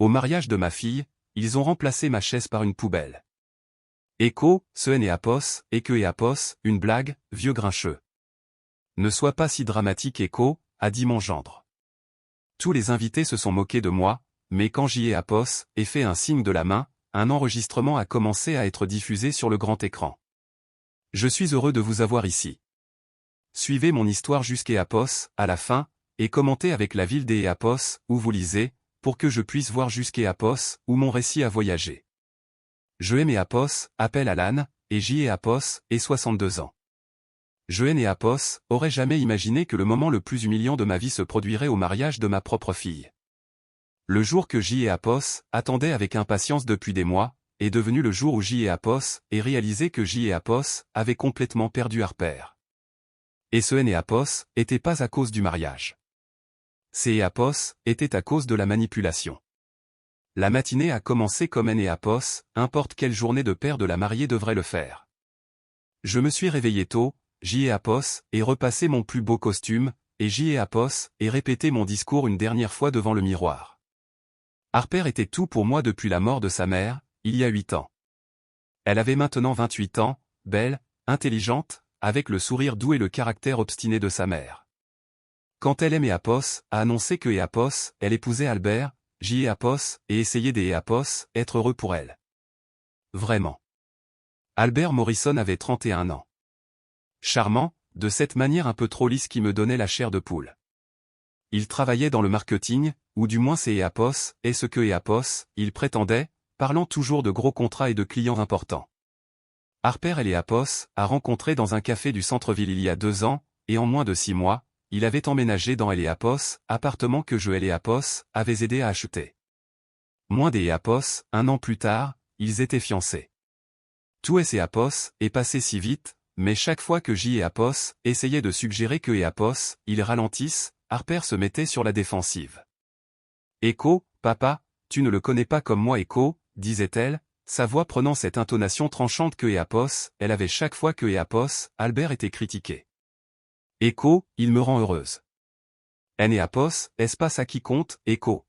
Au mariage de ma fille, ils ont remplacé ma chaise par une poubelle. Écho, ce et apos, et que et apos, une blague, vieux grincheux. Ne sois pas si dramatique Écho, a dit mon gendre. Tous les invités se sont moqués de moi, mais quand j'y ai apos, et fait un signe de la main, un enregistrement a commencé à être diffusé sur le grand écran. Je suis heureux de vous avoir ici. Suivez mon histoire jusqu'à Apos, à la fin, et commentez avec la ville des Apos, où vous lisez, pour que je puisse voir jusqu'à Apos, où mon récit a voyagé. Je aime Apos, appelle Alan, et j'y ai Apos, et 62 ans. Je et Apos, aurais jamais imaginé que le moment le plus humiliant de ma vie se produirait au mariage de ma propre fille. Le jour que j'y ai Apos, attendait avec impatience depuis des mois, est devenu le jour où j'y ai Apos, et réalisé que j'y ai Apos, avait complètement perdu Harper. Et ce et Apos, était pas à cause du mariage. C'est Apos, était à cause de la manipulation. La matinée a commencé comme et Apos, importe quelle journée de père de la mariée devrait le faire. Je me suis réveillé tôt, j'y ai Apos, et repassé mon plus beau costume, et j'y ai Apos, et répété mon discours une dernière fois devant le miroir. Harper était tout pour moi depuis la mort de sa mère, il y a 8 ans. Elle avait maintenant 28 ans, belle, intelligente, avec le sourire doux et le caractère obstiné de sa mère. Quand elle aimait Apos, a annoncé que Apos, elle épousait Albert, j'y ai Apos, et essayait des Apos, être heureux pour elle. Vraiment. Albert Morrison avait 31 ans. Charmant, de cette manière un peu trop lisse qui me donnait la chair de poule. Il travaillait dans le marketing, ou du moins c'est Apos, et ce que Apos, il prétendait, parlant toujours de gros contrats et de clients importants. Harper et Apos a rencontré dans un café du centre-ville il y a 2 ans, et en moins de 6 mois, il avait emménagé dans Apos, appartement que je et Apos avais aidé à acheter. Moins des Apos, 1 an plus tard, ils étaient fiancés. Tout et Apos est passé si vite, mais chaque fois que J et Apos essayaient de suggérer que Apos, ils ralentissent, Harper se mettait sur la défensive. Écho, papa, tu ne le connais pas comme moi Écho, disait-elle, sa voix prenant cette intonation tranchante que Apos, elle avait chaque fois que Apos, Albert était critiqué. Écho, il me rend heureuse. N et Apos, espace à qui compte, Écho.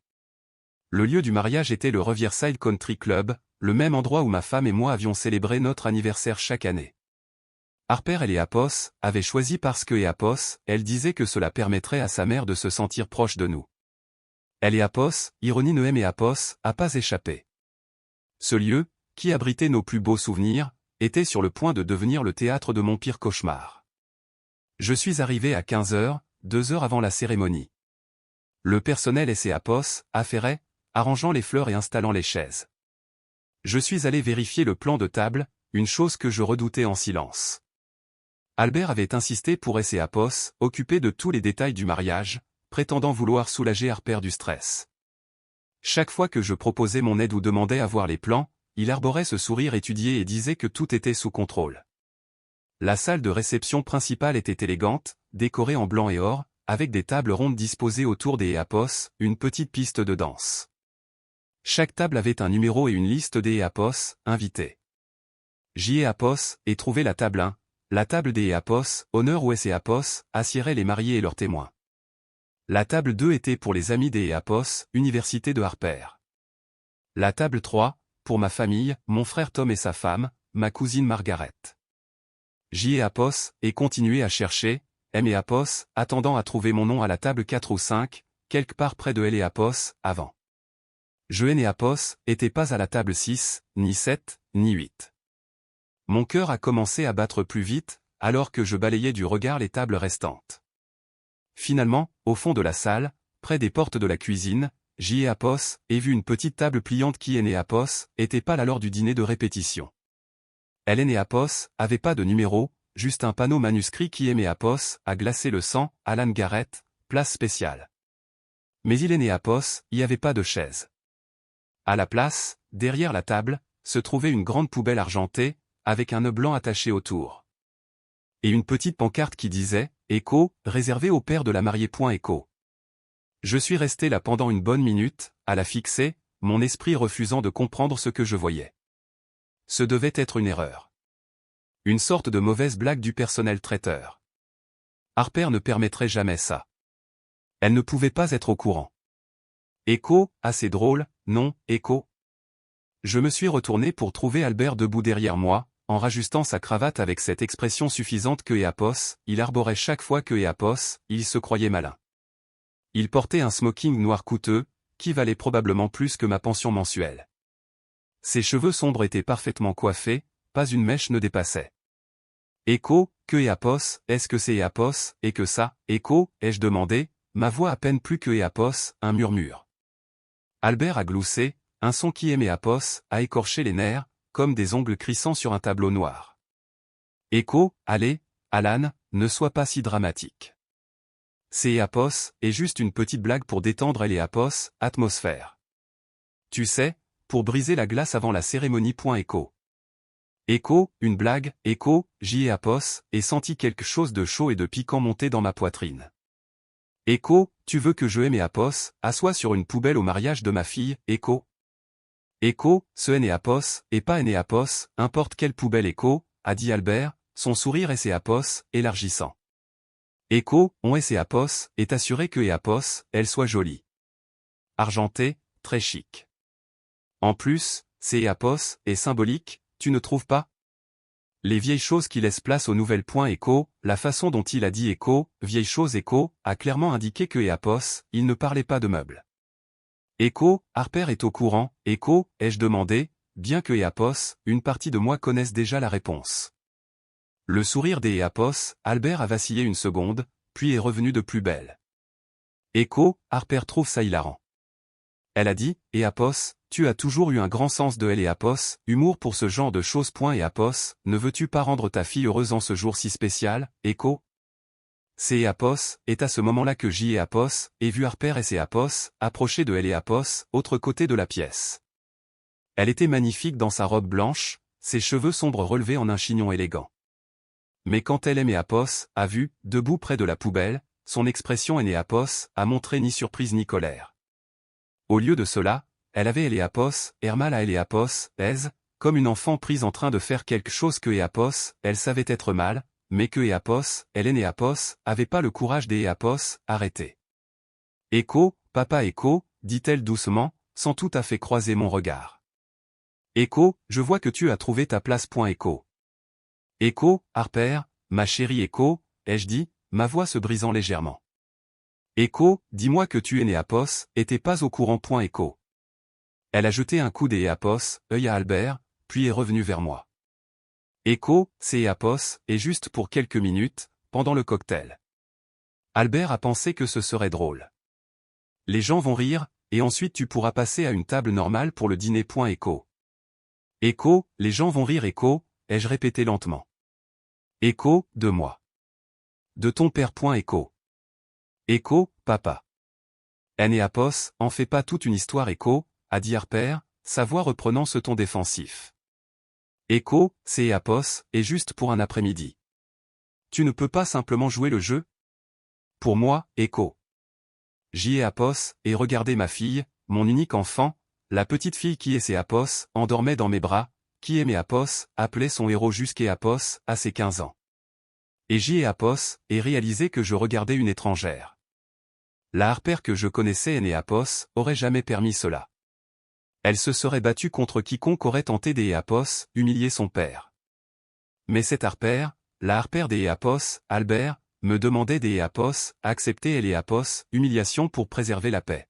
Le lieu du mariage était le Riverside Country Club, le même endroit où ma femme et moi avions célébré notre anniversaire chaque année. Harper et Apos avaient choisi parce que Apos, elle disait que cela permettrait à sa mère de se sentir proche de nous. Elle et Apos, ironie Noëm et Apos, a pas échappé. Ce lieu, qui abritait nos plus beaux souvenirs, était sur le point de devenir le théâtre de mon pire cauchemar. Je suis arrivé à 15h, 2 heures avant la cérémonie. Le personnel et Apos, affairaient, arrangeant les fleurs et installant les chaises. Je suis allé vérifier le plan de table, une chose que je redoutais en silence. Albert avait insisté pour Apos, occupé de tous les détails du mariage, prétendant vouloir soulager Harper du stress. Chaque fois que je proposais mon aide ou demandais à voir les plans, il arborait ce sourire étudié et disait que tout était sous contrôle. La salle de réception principale était élégante, décorée en blanc et or, avec des tables rondes disposées autour des Apos, une petite piste de danse. Chaque table avait un numéro et une liste des Apos, invités. J'y ai Apos, et trouvé la table 1, la table des Apos, honneur où Apos, assiéraient les mariés et leurs témoins. La table 2 était pour les amis des Apos, université de Harper. La table 3, pour ma famille, mon frère Tom et sa femme, ma cousine Margaret. J'y ai Apos, et continué à chercher, M et Apos, attendant à trouver mon nom à la table 4 ou 5, quelque part près de L et Apos, avant. Je et Apos, était pas à la table 6, ni 7, ni 8. Mon cœur a commencé à battre plus vite, alors que je balayais du regard les tables restantes. Finalement, au fond de la salle, près des portes de la cuisine, j'y ai Apos, et vu une petite table pliante qui et Apos, était pas là lors du dîner de répétition. Elle et Apos, avait pas de numéro, juste un panneau manuscrit qui aimait Apos, a glacé le sang, Alan Garrett, place spéciale. Mais il et Apos, y avait pas de chaise. À la place, derrière la table, se trouvait une grande poubelle argentée, avec un nœud blanc attaché autour. Et une petite pancarte qui disait, Écho, réservé au père de la mariée. Écho. Je suis resté là pendant une bonne minute, à la fixer, mon esprit refusant de comprendre ce que je voyais. Ce devait être une erreur. Une sorte de mauvaise blague du personnel traiteur. Harper ne permettrait jamais ça. Elle ne pouvait pas être au courant. Écho, assez drôle, non, écho. Je me suis retourné pour trouver Albert debout derrière moi, en rajustant sa cravate avec cette expression suffisante que Eapos, il arborait chaque fois que Eapos, il se croyait malin. Il portait un smoking noir coûteux, qui valait probablement plus que ma pension mensuelle. Ses cheveux sombres étaient parfaitement coiffés, pas une mèche ne dépassait. Écho, que Eapos, est-ce que c'est Eapos, et que ça, écho, ai-je demandé, ma voix à peine plus que Eapos, un murmure. Albert a gloussé, un son qui aimait Eapos, a écorché les nerfs, comme des ongles crissants sur un tableau noir. Écho, allez, Alan, ne sois pas si dramatique. C'est Eapos, et juste une petite blague pour détendre Eapos, atmosphère. Tu sais, pour briser la glace avant la cérémonie. Écho. Écho, une blague, écho, j'y ai Apos, et senti quelque chose de chaud et de piquant monter dans ma poitrine. Écho, tu veux que je aime Apos, assois sur une poubelle au mariage de ma fille, écho. Écho, ce Apos, et pas Apos, importe quelle poubelle écho, a dit Albert, son sourire Apos, élargissant. Écho, on Apos, est assuré que Apos, elle soit jolie. Argentée, très chic. En plus, c'est Apos, est symbolique, tu ne trouves pas? Les vieilles choses qui laissent place aux nouvelles. Écho, la façon dont il a dit écho, vieille chose écho, a clairement indiqué que Eapos, il ne parlait pas de meubles. Écho, Harper est au courant, écho, ai-je demandé, bien que Eapos, une partie de moi connaisse déjà la réponse. Le sourire des Eapos, Albert a vacillé une seconde, puis est revenu de plus belle. Écho, Harper trouve ça hilarant. Elle a dit, Eapos, tu as toujours eu un grand sens de Eapos, humour pour ce genre de choses. Eapos, ne veux-tu pas rendre ta fille heureuse en ce jour si spécial, écho? C'est Eapos, est à ce moment-là que Eapos, et vu Harper et Eapos, approcher de Eapos, autre côté de la pièce. Elle était magnifique dans sa robe blanche, ses cheveux sombres relevés en un chignon élégant. Mais quand elle Eapos, a vu, debout près de la poubelle, son expression Eapos, a montré ni surprise ni colère. Au lieu de cela, elle avait Eapos, mal à Eapos, comme une enfant prise en train de faire quelque chose que Eapos, elle savait être mal, mais que Eapos, Eapos, avait pas le courage d'Eapos, arrêter. Écho, papa écho, dit-elle doucement, sans tout à fait croiser mon regard. Écho, je vois que tu as trouvé ta place. Écho. Écho, Harper, ma chérie écho, ai-je dit, ma voix se brisant légèrement. Écho, dis-moi que tu Eapos, était pas au courant. Écho. Elle a jeté un coup d'Eapos, œil à Albert, puis est revenue vers moi. Écho, c'est Eapos, et juste pour quelques minutes, pendant le cocktail. Albert a pensé que ce serait drôle. Les gens vont rire, et ensuite tu pourras passer à une table normale pour le dîner. Écho. Écho, les gens vont rire. Écho, ai-je répété lentement. Écho, de moi. De ton père. Écho. Écho, papa. Eapos, en fait pas toute une histoire. Écho, a dit Harper, sa voix reprenant ce ton défensif. Écho, c'est Eapos, et juste pour un après-midi. Tu ne peux pas simplement jouer le jeu? Pour moi, Écho. J'y Eapos, et regardez ma fille, mon unique enfant, la petite fille qui est Eapos, endormait dans mes bras, qui est Eapos, appelait son héros jusqu'Eapos, à ses 15 ans. Et j'y Eapos, et réalisé que je regardais une étrangère. La Harper que je connaissais Eapos, aurait jamais permis cela. Elle se serait battue contre quiconque aurait tenté d'Eapos, humilier son père. Mais cette Harper, la Harper d'Eapos, Albert, me demandait d'Eapos, accepter Eapos, humiliation pour préserver la paix.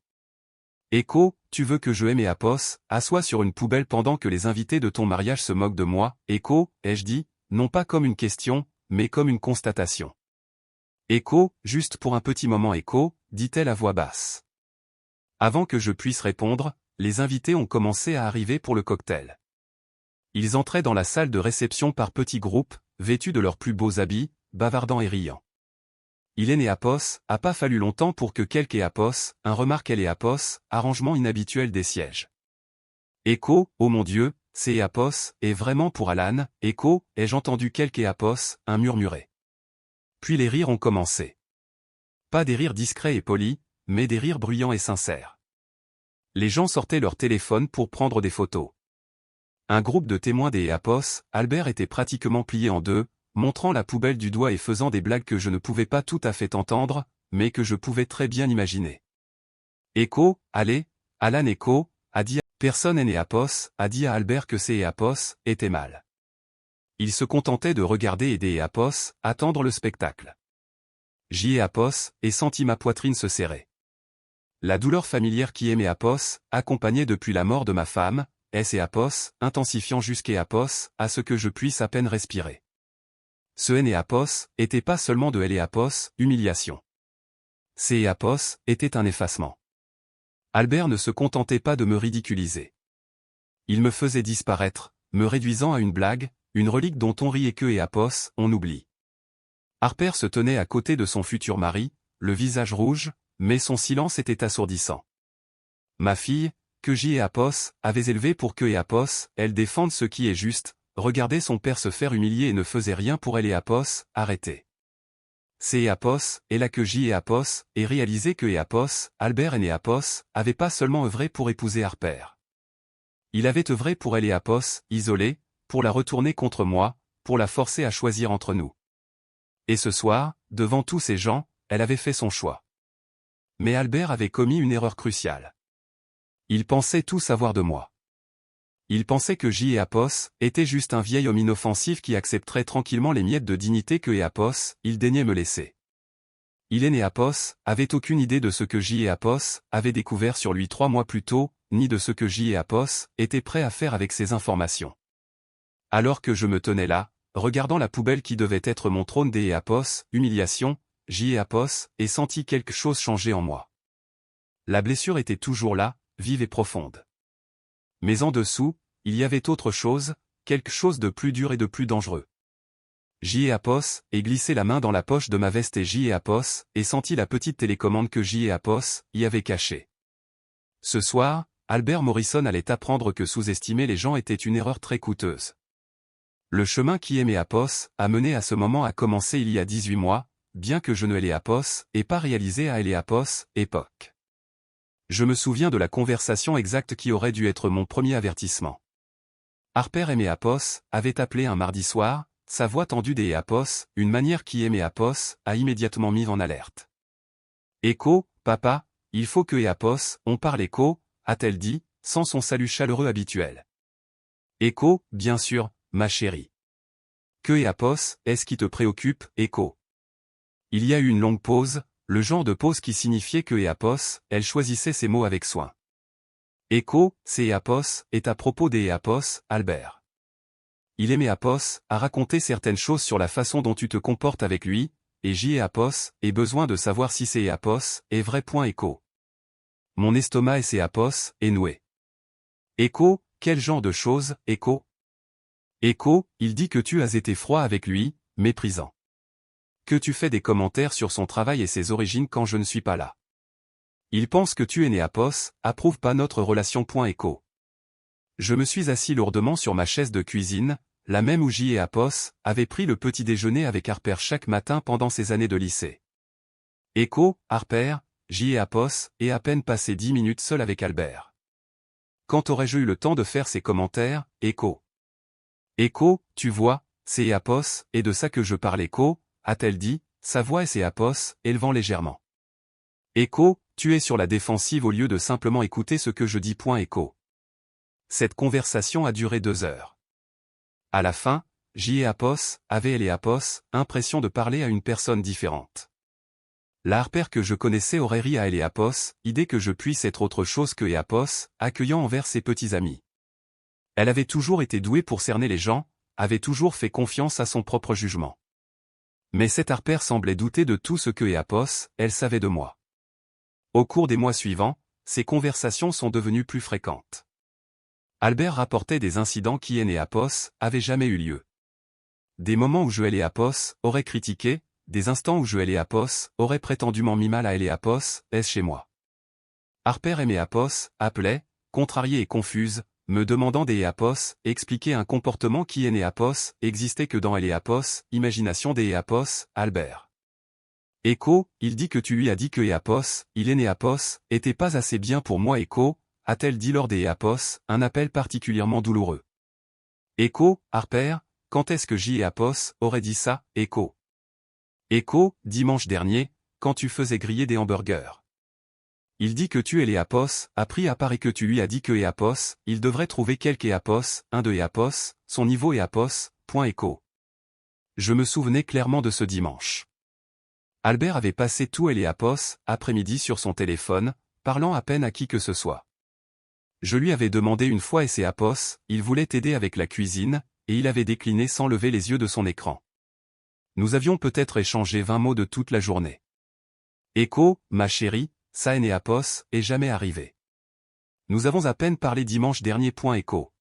Écho, tu veux que je aime Eapos, assois sur une poubelle pendant que les invités de ton mariage se moquent de moi, Écho, ai-je dit, non pas comme une question, mais comme une constatation. Écho, juste pour un petit moment. Écho, dit-elle à voix basse. Avant que je puisse répondre, les invités ont commencé à arriver pour le cocktail. Ils entraient dans la salle de réception par petits groupes, vêtus de leurs plus beaux habits, bavardant et riant. Il Eapos, a pas fallu longtemps pour que quelque Eapos, un remarque Eapos, arrangement inhabituel des sièges. Écho, oh mon Dieu, c'est Eapos, et vraiment pour Alan, Écho, ai-je entendu quelque Eapos, un murmuré. Puis les rires ont commencé. Pas des rires discrets et polis, mais des rires bruyants et sincères. Les gens sortaient leur téléphone pour prendre des photos. Un groupe de témoins des Eapos, Albert était pratiquement plié en deux, montrant la poubelle du doigt et faisant des blagues que je ne pouvais pas tout à fait entendre, mais que je pouvais très bien imaginer. Echo, allez, Alan Echo, a dit. Personne et Apos a dit à Albert que ses Apos était mal. Il se contentait de regarder et des Apos attendre le spectacle. J'y ai Apos et senti ma poitrine se serrer. La douleur familière qui aimait Apos, accompagnée depuis la mort de ma femme, est Apos, intensifiant jusqu'à Apos, à ce que je puisse à peine respirer. Ce N et Apos était pas seulement de L et Apos, humiliation. C et Apos était un effacement. Albert ne se contentait pas de me ridiculiser. Il me faisait disparaître, me réduisant à une blague, une relique dont on rit et que et Apos, on oublie. Harper se tenait à côté de son futur mari, le visage rouge, mais son silence était assourdissant. Ma fille, que J et Apos, avaient élevée pour que et Apos, elle défende ce qui est juste, regardait son père se faire humilier et ne faisait rien pour elle et Apos, arrêter. C et Apos, et là que J et Apos, et réalisé que et Apos, Albert et Apos, avaient pas seulement œuvré pour épouser Harper. Il avait œuvré pour elle et Apos, isolée, pour la retourner contre moi, pour la forcer à choisir entre nous. Et ce soir, devant tous ces gens, elle avait fait son choix. Mais Albert avait commis une erreur cruciale. Il pensait tout savoir de moi. Il pensait que J et Apos était juste un vieil homme inoffensif qui accepterait tranquillement les miettes de dignité que et Apos, il daignait me laisser. Il et Apos avait aucune idée de ce que J et Apos avaient découvert sur lui 3 mois plus tôt, ni de ce que J et Apos étaient prêts à faire avec ces informations. Alors que je me tenais là, regardant la poubelle qui devait être mon trône des Apos, humiliation, J et Apos, et senti quelque chose changer en moi. La blessure était toujours là, vive et profonde. Mais en dessous, il y avait autre chose, quelque chose de plus dur et de plus dangereux. J et Apos, et glissé la main dans la poche de ma veste et J et Apos, et senti la petite télécommande que J et Apos y avaient cachée. Ce soir, Albert Morrison allait apprendre que sous-estimer les gens était une erreur très coûteuse. Le chemin qui aimait Apos a mené à ce moment a commencé il y a 18 mois, bien que je ne l'ai Apos et pas réalisé à Apos, époque. Je me souviens de la conversation exacte qui aurait dû être mon premier avertissement. Harper et Apos avait appelé un mardi soir, sa voix tendue des Apos, une manière qui aimait Apos, a immédiatement mis en alerte. Echo, papa, il faut que Apos, on parle Echo, a-t-elle dit, sans son salut chaleureux habituel. Echo, bien sûr, ma chérie. Que Apos, est-ce qui te préoccupe, Echo? Il y a eu une longue pause, le genre de pause qui signifiait que Apos, elle choisissait ses mots avec soin. Echo, c'est Apos, est à propos des Apos, Albert. Il aimait Apos, à raconter certaines choses sur la façon dont tu te comportes avec lui, et J et Apos, et besoin de savoir si c'est Apos, est vrai. Echo. Mon estomac et ses Apos, est noué. Echo, quel genre de choses, Echo? Echo, il dit que tu as été froid avec lui, méprisant. Que tu fais des commentaires sur son travail et ses origines quand je ne suis pas là. Il pense que tu es né Apos, approuve pas notre relation. Echo. Je me suis assis lourdement sur ma chaise de cuisine, la même où J et Apos avaient pris le petit déjeuner avec Harper chaque matin pendant ses années de lycée. Echo, Harper, J et Apos, et à peine passé 10 minutes seul avec Albert. Quand aurais-je eu le temps de faire ces commentaires, Echo? Echo, tu vois, c'est Apos, et de ça que je parle. Echo, a-t-elle dit, sa voix et ses Apos, élevant légèrement. Echo, tu es sur la défensive au lieu de simplement écouter ce que je dis. Echo. Cette conversation a duré 2 heures. À la fin, J et Apos avaient et Apos impression de parler à une personne différente. La Harper que je connaissais aurait ri à et Apos, idée que je puisse être autre chose que Apos, accueillant envers ses petits amis. Elle avait toujours été douée pour cerner les gens, avait toujours fait confiance à son propre jugement. Mais cette Harper semblait douter de tout ce que Apos, elle savait de moi. Au cours des mois suivants, ces conversations sont devenues plus fréquentes. Albert rapportait des incidents qui et Apos avaient jamais eu lieu. Des moments où je et Apos auraient critiqué, des instants où je et Apos auraient prétendument mis mal à Apos, est-ce chez moi. Harper et Apos appelaient, contrariée et confuse, me demandant des Apos, expliquer un comportement qui et Apos existait que dans Apos, imagination des Apos, Albert. Echo, il dit que tu lui as dit que Apos, il est Apos, était pas assez bien pour moi. Echo, a-t-elle dit lors des Apos, un appel particulièrement douloureux. Echo, Harper, quand est-ce que J et Apos aurait dit ça, Echo? Echo, dimanche dernier, quand tu faisais griller des hamburgers. Il dit que tu es Léapos, a pris à part et que tu lui as dit que Éapos, il devrait trouver quelque Éapos, un de Éapos, son niveau Éapos, point écho. Je me souvenais clairement de ce dimanche. Albert avait passé tout Léapos, après-midi sur son téléphone, parlant à peine à qui que ce soit. Je lui avais demandé une fois et c'est Éapos, il voulait t'aider avec la cuisine, et il avait décliné sans lever les yeux de son écran. Nous avions peut-être échangé 20 mots de toute la journée. Écho, ma chérie, ça et Éapos, est jamais arrivé. Nous avons à peine parlé dimanche dernier. Écho.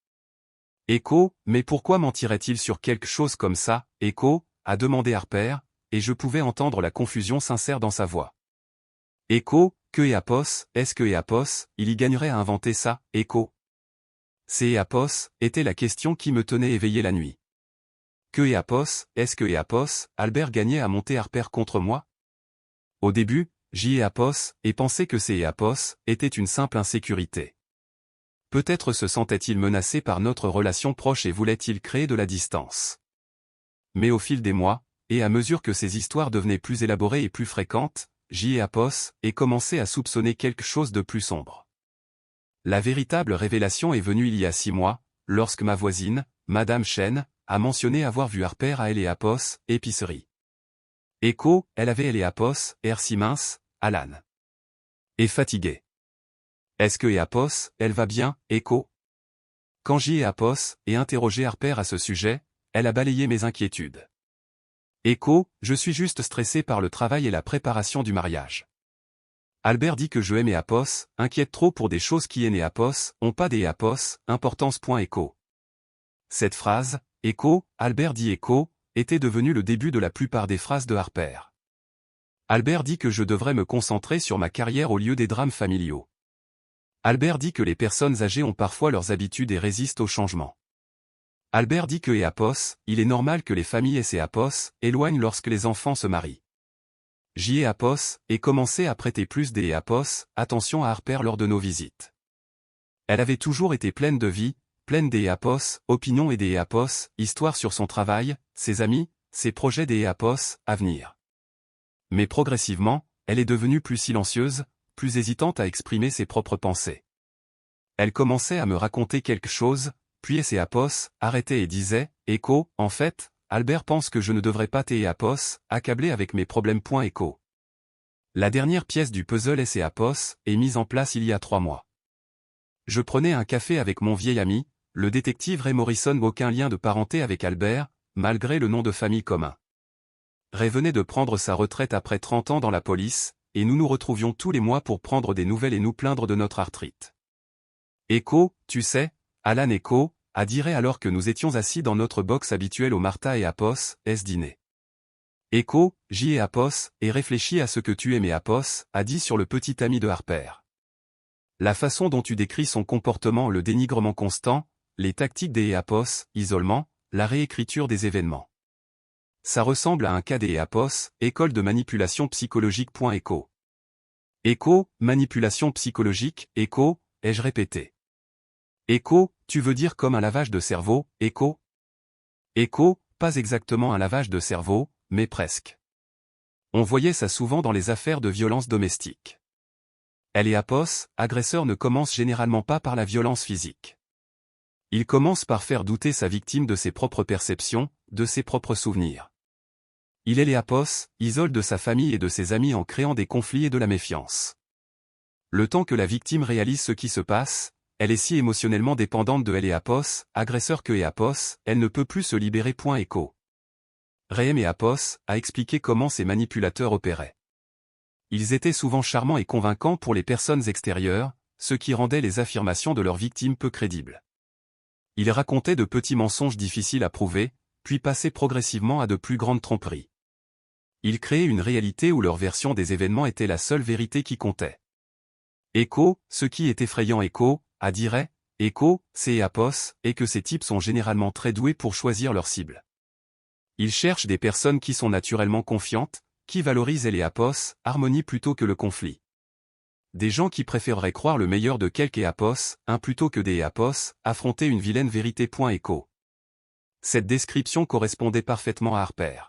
Écho, mais pourquoi mentirait-il sur quelque chose comme ça, Écho, a demandé Harper, et je pouvais entendre la confusion sincère dans sa voix. Écho, que Éapos, est-ce que Éapos, il y gagnerait à inventer ça, Écho? C'est Éapos, était la question qui me tenait éveillé la nuit. Que Éapos, est-ce que Éapos, Albert gagnait à monter Harper contre moi? Au début, j'y Éapos, et pensais que c'est Éapos, était une simple insécurité. Peut-être se sentait-il menacé par notre relation proche et voulait-il créer de la distance. Mais au fil des mois, et à mesure que ces histoires devenaient plus élaborées et plus fréquentes, j'y Éapos, et commençait à soupçonner quelque chose de plus sombre. La véritable révélation est venue il y a 6 mois, lorsque ma voisine, Madame Chen, a mentionné avoir vu Harper à Éapos, épicerie. Écho, elle avait Éapos, air si mince, Alan. Et fatiguée. Est-ce que Éapos, elle va bien, Écho? Quand j'y Éapos, et interrogé Harper à ce sujet, elle a balayé mes inquiétudes. Écho, je suis juste stressé par le travail et la préparation du mariage. Albert dit que je aime Éapos, inquiète trop pour des choses qui en Éapos, ont pas des Éapos, importance. Écho. Cette phrase, Écho, Albert dit Écho, était devenue le début de la plupart des phrases de Harper. Albert dit que je devrais me concentrer sur ma carrière au lieu des drames familiaux. Albert dit que les personnes âgées ont parfois leurs habitudes et résistent au changement. Albert dit que Éapos, il est normal que les familles et Éapos éloignent lorsque les enfants se marient. J'y Éapos, et commençait à prêter plus des Éapos, attention à Harper lors de nos visites. Elle avait toujours été pleine de vie, pleine des Éapos, opinions et des Éapos, histoires sur son travail, ses amis, ses projets des Éapos, à venir. Mais progressivement, elle est devenue plus silencieuse, plus hésitante à exprimer ses propres pensées. Elle commençait à me raconter quelque chose, puis Éapos arrêtait et disait, Écho, en fait, Albert pense que je ne devrais pas Éapos, accablé avec mes problèmes. Écho. La dernière pièce du puzzle Éapos est mise en place il y a 3 mois. Je prenais un café avec mon vieil ami, le détective Ray Morrison. Aucun lien de parenté avec Albert, malgré le nom de famille commun. Ray venait de prendre sa retraite après 30 ans dans la police, et nous nous retrouvions tous les mois pour prendre des nouvelles et nous plaindre de notre arthrite. Écho, tu sais, Alan Écho, a dit Ray alors que nous étions assis dans notre box habituelle au Martha Éapos, dîner. Écho, j'y Éapos, et réfléchis à ce que tu aimes Éapos, a dit sur le petit ami de Harper. La façon dont tu décris son comportement, le dénigrement constant, les tactiques des Éapos, isolement, la réécriture des événements. Ça ressemble à un cas des Éapos, école de manipulation psychologique. Écho. Écho, manipulation psychologique, Écho, ai-je répété. Écho, tu veux dire comme un lavage de cerveau, Écho? Écho, pas exactement un lavage de cerveau, mais presque. On voyait ça souvent dans les affaires de violence domestique. Éapos, agresseur ne commence généralement pas par la violence physique. Il commence par faire douter sa victime de ses propres perceptions, de ses propres souvenirs. Il Éapos, isole de sa famille et de ses amis en créant des conflits et de la méfiance. Le temps que la victime réalise ce qui se passe, elle est si émotionnellement dépendante de Éapos, agresseur que Éapos, elle ne peut plus se libérer. Écho. Ray Éapos a expliqué comment ces manipulateurs opéraient. Ils étaient souvent charmants et convaincants pour les personnes extérieures, ce qui rendait les affirmations de leurs victimes peu crédibles. Ils racontaient de petits mensonges difficiles à prouver, puis passaient progressivement à de plus grandes tromperies. Ils créaient une réalité où leur version des événements était la seule vérité qui comptait. Écho, ce qui est effrayant Écho, a dit Ray, Écho, c'est Éapos, et que ces types sont généralement très doués pour choisir leur cible. Ils cherchent des personnes qui sont naturellement confiantes, qui valorisent Éapos, harmonie plutôt que le conflit. Des gens qui préféreraient croire le meilleur de quelque Éapos, plutôt que des Éapos, affronter une vilaine vérité. Écho. Cette description correspondait parfaitement à Harper.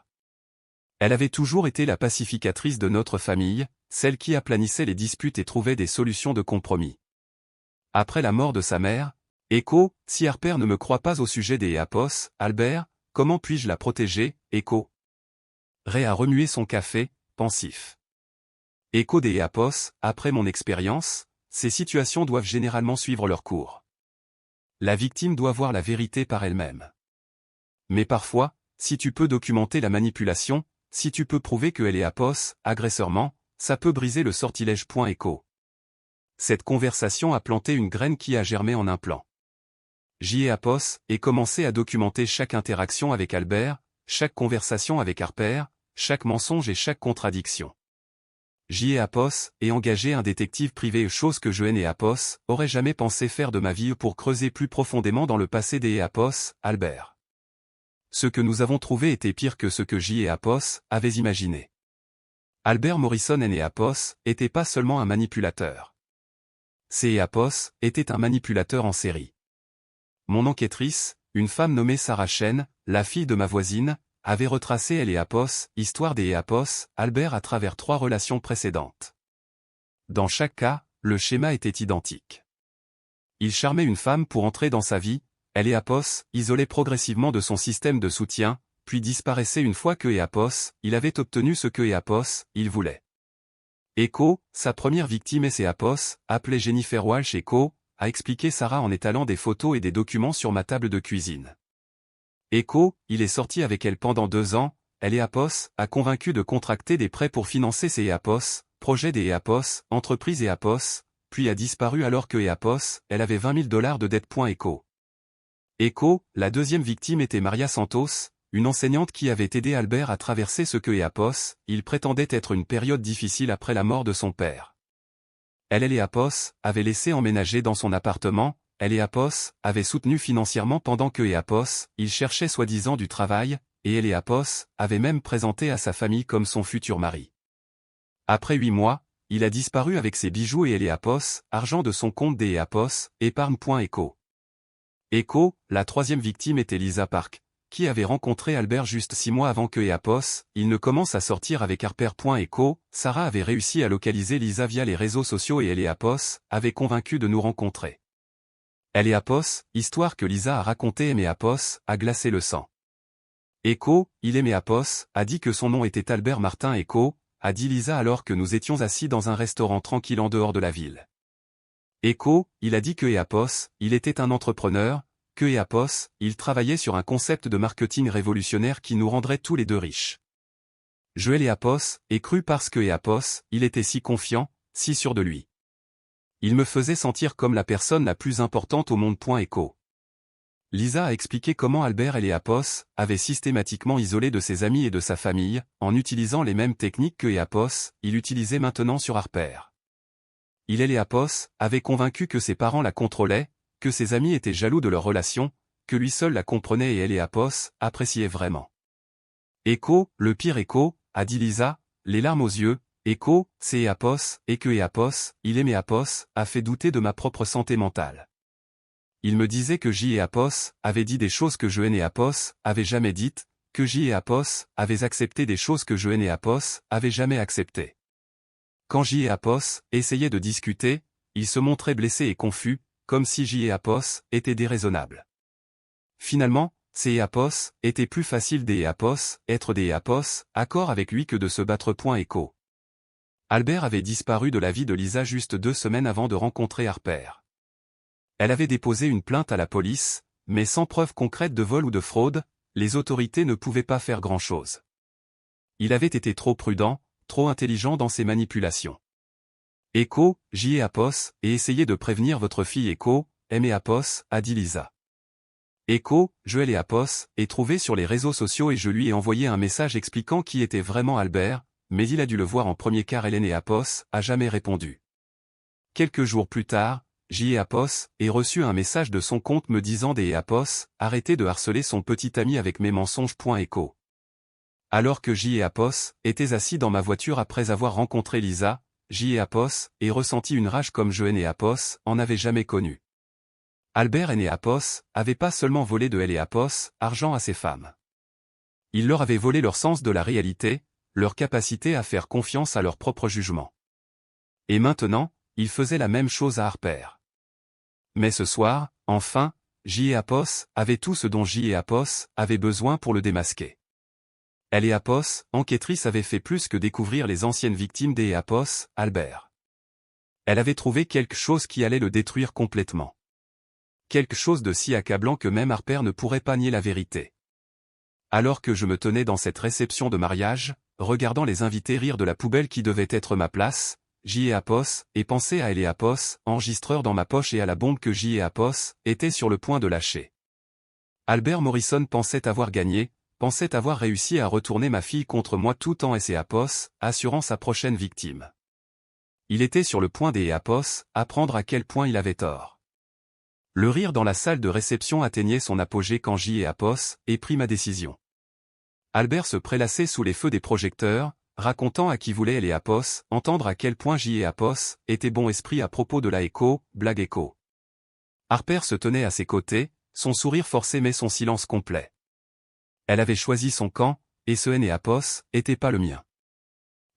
Elle avait toujours été la pacificatrice de notre famille, celle qui aplanissait les disputes et trouvait des solutions de compromis. Après la mort de sa mère, Echo, si Harper ne me croit pas au sujet des Apos, Albert, comment puis-je la protéger, Echo? Ray a remué son café, pensif. Echo des Apos, après mon expérience, ces situations doivent généralement suivre leur cours. La victime doit voir la vérité par elle-même. Mais parfois, si tu peux documenter la manipulation, si tu peux prouver que elle est Apos, agresseurement, ça peut briser le sortilège. Echo. Cette conversation a planté une graine qui a germé en un plan. J'y ai Apos, et commencé à documenter chaque interaction avec Albert, chaque conversation avec Harper, chaque mensonge et chaque contradiction. J'y ai Apos, et engagé un détective privé, chose que je et Apos aurais jamais pensé faire de ma vie pour creuser plus profondément dans le passé des Apos, Albert. Ce que nous avons trouvé était pire que ce que J et Apos avaient imaginé. Albert Morrison et Apos était pas seulement un manipulateur. C. Apos était un manipulateur en série. Mon enquêtrice, une femme nommée Sarah Chen, la fille de ma voisine, avait retracé elle et Apos, histoire des Apos, Albert à travers 3 relations précédentes. Dans chaque cas, le schéma était identique. Il charmait une femme pour entrer dans sa vie, elle et Apos, isolait progressivement de son système de soutien, puis disparaissait une fois que Apos, il avait obtenu ce que Apos, il voulait. Echo, sa première victime et Apos, appelée Jennifer Walsh Echo, a expliqué Sarah en étalant des photos et des documents sur ma table de cuisine. Echo, il est sorti avec elle pendant 2 ans, elle et Apos, a convaincu de contracter des prêts pour financer ses Apos, projet des Apos, entreprise Apos, puis a disparu alors que Apos, elle avait $20 000 de dette. Echo. Echo, la deuxième victime était Maria Santos, une enseignante qui avait aidé Albert à traverser ce que Apos, il prétendait être une période difficile après la mort de son père. Elle et Apos avaient laissé emménager dans son appartement, elle et Apos avaient soutenu financièrement pendant que Apos, il cherchait soi-disant du travail, et elle et Apos avaient même présenté à sa famille comme son futur mari. Après 8 mois, il a disparu avec ses bijoux et elle et Apos, argent de son compte des Apos, épargne. Echo. Echo, la troisième victime était Lisa Park, qui avait rencontré Albert juste 6 mois avant que Apos, il ne commence à sortir avec Harper. Echo, Sarah avait réussi à localiser Lisa via les réseaux sociaux et elle et Apos avait convaincu de nous rencontrer. Elle et Apos, histoire que Lisa a raconté mais Apos a glacé le sang. Echo, il aimait Apos, a dit que son nom était Albert Martin. Echo, a dit Lisa alors que nous étions assis dans un restaurant tranquille en dehors de la ville. Echo, il a dit que Apos, il était un entrepreneur, que Apos, il travaillait sur un concept de marketing révolutionnaire qui nous rendrait tous les deux riches. Je et Apos, ai cru parce que Apos, il était si confiant, si sûr de lui. Il me faisait sentir comme la personne la plus importante au monde. Echo. Lisa a expliqué comment Albert et Apos avaient systématiquement isolé de ses amis et de sa famille, en utilisant les mêmes techniques que Apos, il utilisait maintenant sur Harper. Il et Apos avaient convaincu que ses parents la contrôlaient, que ses amis étaient jaloux de leur relation, que lui seul la comprenait et elle et Apos appréciaient vraiment. Echo, le pire Echo, a dit Lisa, les larmes aux yeux, Echo, c'est Apos, et que Apos, il aimait Apos, a fait douter de ma propre santé mentale. Il me disait que J et Apos avaient dit des choses que je et Apos avaient jamais dites, que J et Apos avaient accepté des choses que je et Apos avaient jamais acceptées. Quand J et Apos essayaient de discuter, ils se montraient blessés et confus, comme si J et Apos étaient déraisonnables. Finalement, C et Apos était plus facile des Apos, être des Apos, accord avec lui que de se battre. Echo. Albert avait disparu de la vie de Lisa juste 2 semaines avant de rencontrer Harper. Elle avait déposé une plainte à la police, mais sans preuve concrète de vol ou de fraude, les autorités ne pouvaient pas faire grand-chose. Il avait été trop prudent, trop intelligent dans ses manipulations. Echo, J et Apos, et essayez de prévenir votre fille Echo, M et Apos, a dit Lisa. Echo, je et Apos, ai trouvé sur les réseaux sociaux et je lui ai envoyé un message expliquant qui était vraiment Albert, mais il a dû le voir en premier car Hélène et Apos a jamais répondu. Quelques jours plus tard, J et Apos ai reçu un message de son compte me disant des Apos, arrêtez de harceler son petit ami avec mes mensonges. Echo. Alors que J et Apos étaient assis dans ma voiture après avoir rencontré Lisa, J et Apos ai ressenti une rage comme je et Apos en avaient jamais connu. Albert et Apos avaient pas seulement volé de elle et Apos argent à ses femmes. Il leur avait volé leur sens de la réalité, leur capacité à faire confiance à leur propre jugement. Et maintenant, il faisait la même chose à Harper. Mais ce soir, enfin, J. et Apos avaient tout ce dont J. et Apos avaient besoin pour le démasquer. Elle et Apos, enquêtrice, avaient fait plus que découvrir les anciennes victimes des Apos, Albert. Elle avait trouvé quelque chose qui allait le détruire complètement. Quelque chose de si accablant que même Harper ne pourrait pas nier la vérité. Alors que je me tenais dans cette réception de mariage, regardant les invités rire de la poubelle qui devait être ma place, J. et Apos, et pensais à elle et Apos, enregistreur dans ma poche, et à la bombe que J. et Apos étaient sur le point de lâcher. Albert Morrison pensait avoir gagné, pensait avoir réussi à retourner ma fille contre moi tout en et Apos, assurant sa prochaine victime. Il était sur le point des Apos, apprendre à quel point il avait tort. Le rire dans la salle de réception atteignait son apogée quand J. et Apos et pris ma décision. Albert se prélassait sous les feux des projecteurs, racontant à qui voulait elle et Apos entendre à quel point J. et Apos étaient bon esprit à propos de la blague écho. Harper se tenait à ses côtés, son sourire forcé mais son silence complet. Elle avait choisi son camp, et ce et Apos était pas le mien.